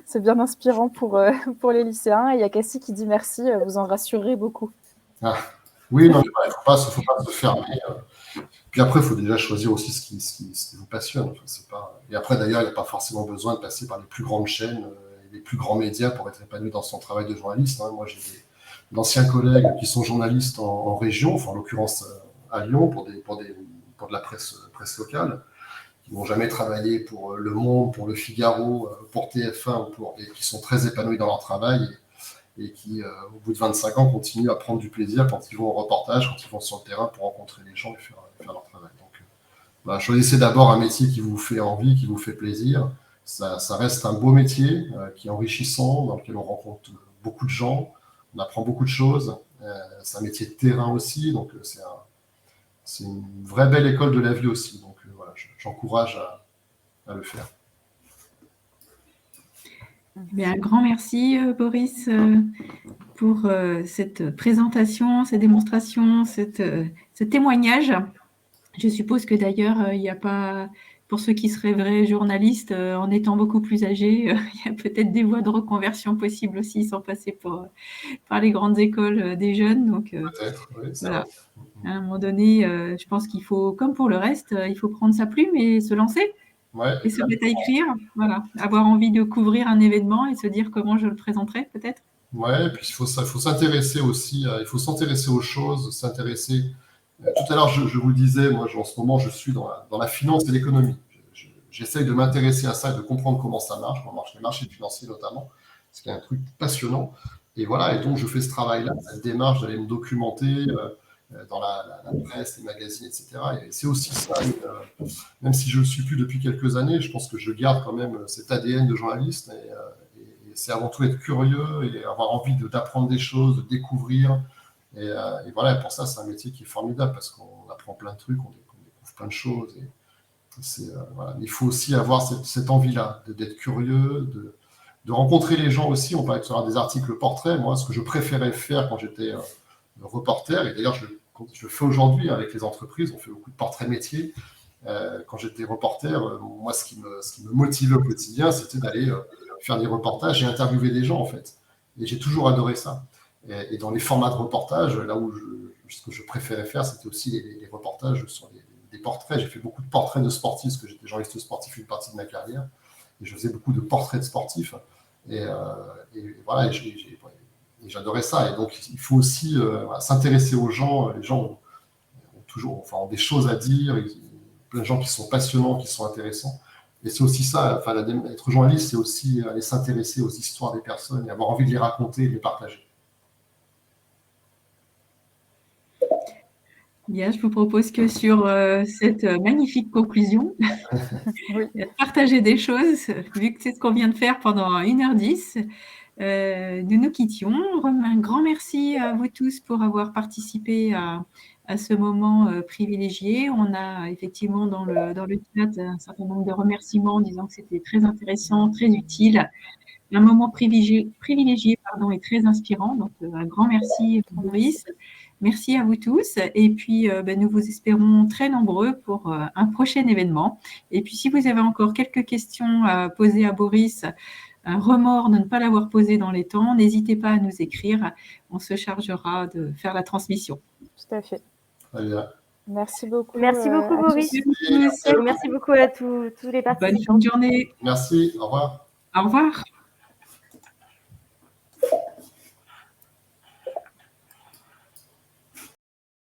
c'est bien inspirant pour les lycéens. Et il y a Cassie qui dit merci, vous en rassurerez beaucoup. Ah, oui, non, il ne faut pas se fermer. Puis après, il faut déjà choisir aussi ce qui vous passionne. Enfin, Et après, d'ailleurs, il n'y a pas forcément besoin de passer par les plus grandes chaînes et les plus grands médias pour être épanoui dans son travail de journaliste. Hein. Moi, j'ai d'anciens collègues qui sont journalistes en région, enfin, en l'occurrence à Lyon, pour de la presse locale, qui n'ont jamais travaillé pour Le Monde, pour Le Figaro, pour TF1, et qui sont très épanouis dans leur travail et qui, au bout de 25 ans, continuent à prendre du plaisir quand ils vont au reportage, quand ils vont sur le terrain pour rencontrer les gens et faire leur travail. Donc, choisissez d'abord un métier qui vous fait envie, qui vous fait plaisir. Ça reste un beau métier qui est enrichissant, dans lequel on rencontre beaucoup de gens, on apprend beaucoup de choses. C'est un métier de terrain aussi, donc c'est une vraie belle école de la vie aussi. Donc voilà, j'encourage à le faire. Bien, un grand merci, Boris, pour cette présentation, cette démonstration, ce témoignage. Je suppose que d'ailleurs, il n'y a pas, pour ceux qui se rêveraient journalistes, en étant beaucoup plus âgés, il y a peut-être des voies de reconversion possibles aussi, sans passer par les grandes écoles des jeunes. Donc, peut-être, oui, voilà. À un moment donné, je pense qu'il faut, comme pour le reste, il faut prendre sa plume et se lancer. Ouais, et se mettre à écrire, voilà, avoir envie de couvrir un événement et se dire comment je le présenterai peut-être. Ouais, et puis il faut s'intéresser aussi, il faut s'intéresser aux choses, s'intéresser. Tout à l'heure, je vous le disais, moi en ce moment, je suis dans la finance et l'économie. J'essaye de m'intéresser à ça et de comprendre comment ça marche, comment marchent les marchés financiers notamment, ce qui est un truc passionnant. Et voilà, et donc je fais ce travail-là, cette démarche d'aller me documenter dans la presse, les magazines, etc. Et c'est aussi ça, même si je ne le suis plus depuis quelques années, je pense que je garde quand même cet ADN de journaliste. Et c'est avant tout être curieux et avoir envie d'apprendre des choses, de découvrir. Et voilà, et pour ça, c'est un métier qui est formidable parce qu'on apprend plein de trucs, on découvre plein de choses. Et voilà. Il faut aussi avoir cette envie-là, d'être curieux, de rencontrer les gens aussi. On parlait tout à l'heure des articles portraits. Moi, ce que je préférais faire quand j'étais reporter. Et d'ailleurs, je le fais aujourd'hui avec les entreprises. On fait beaucoup de portraits métiers. Quand j'étais reporter, moi, ce qui me motivait au quotidien, c'était d'aller faire des reportages et interviewer des gens, en fait. Et j'ai toujours adoré ça. Et dans les formats de reportage, là où ce que je préférais faire, c'était aussi les reportages sur des portraits. J'ai fait beaucoup de portraits de sportifs, parce que j'étais journaliste sportif une partie de ma carrière. Et je faisais beaucoup de portraits de sportifs. Et voilà, et j'adorais ça. Et donc, il faut aussi s'intéresser aux gens. Les gens ont toujours ont des choses à dire. Plein de gens qui sont passionnants, qui sont intéressants. Et c'est aussi ça, être journaliste, c'est aussi aller s'intéresser aux histoires des personnes et avoir envie de les raconter et de les partager. Bien, je vous propose que sur cette magnifique conclusion, Oui. partager des choses, vu que c'est ce qu'on vient de faire pendant 1h10, nous nous quittions. Un grand merci à vous tous pour avoir participé à ce moment privilégié. On a effectivement dans le chat un certain nombre de remerciements en disant que c'était très intéressant, très utile. Un moment privilégié et très inspirant. Donc, un grand merci, Boris. Merci à vous tous. Et puis, nous vous espérons très nombreux pour un prochain événement. Et puis, si vous avez encore quelques questions à poser à Boris, un remords de ne pas l'avoir posé dans les temps, n'hésitez pas à nous écrire. On se chargera de faire la transmission. Tout à fait. Très bien. Merci beaucoup. Merci beaucoup, Boris. Merci beaucoup à tous les participants. Bonne journée. Merci. Au revoir. Au revoir.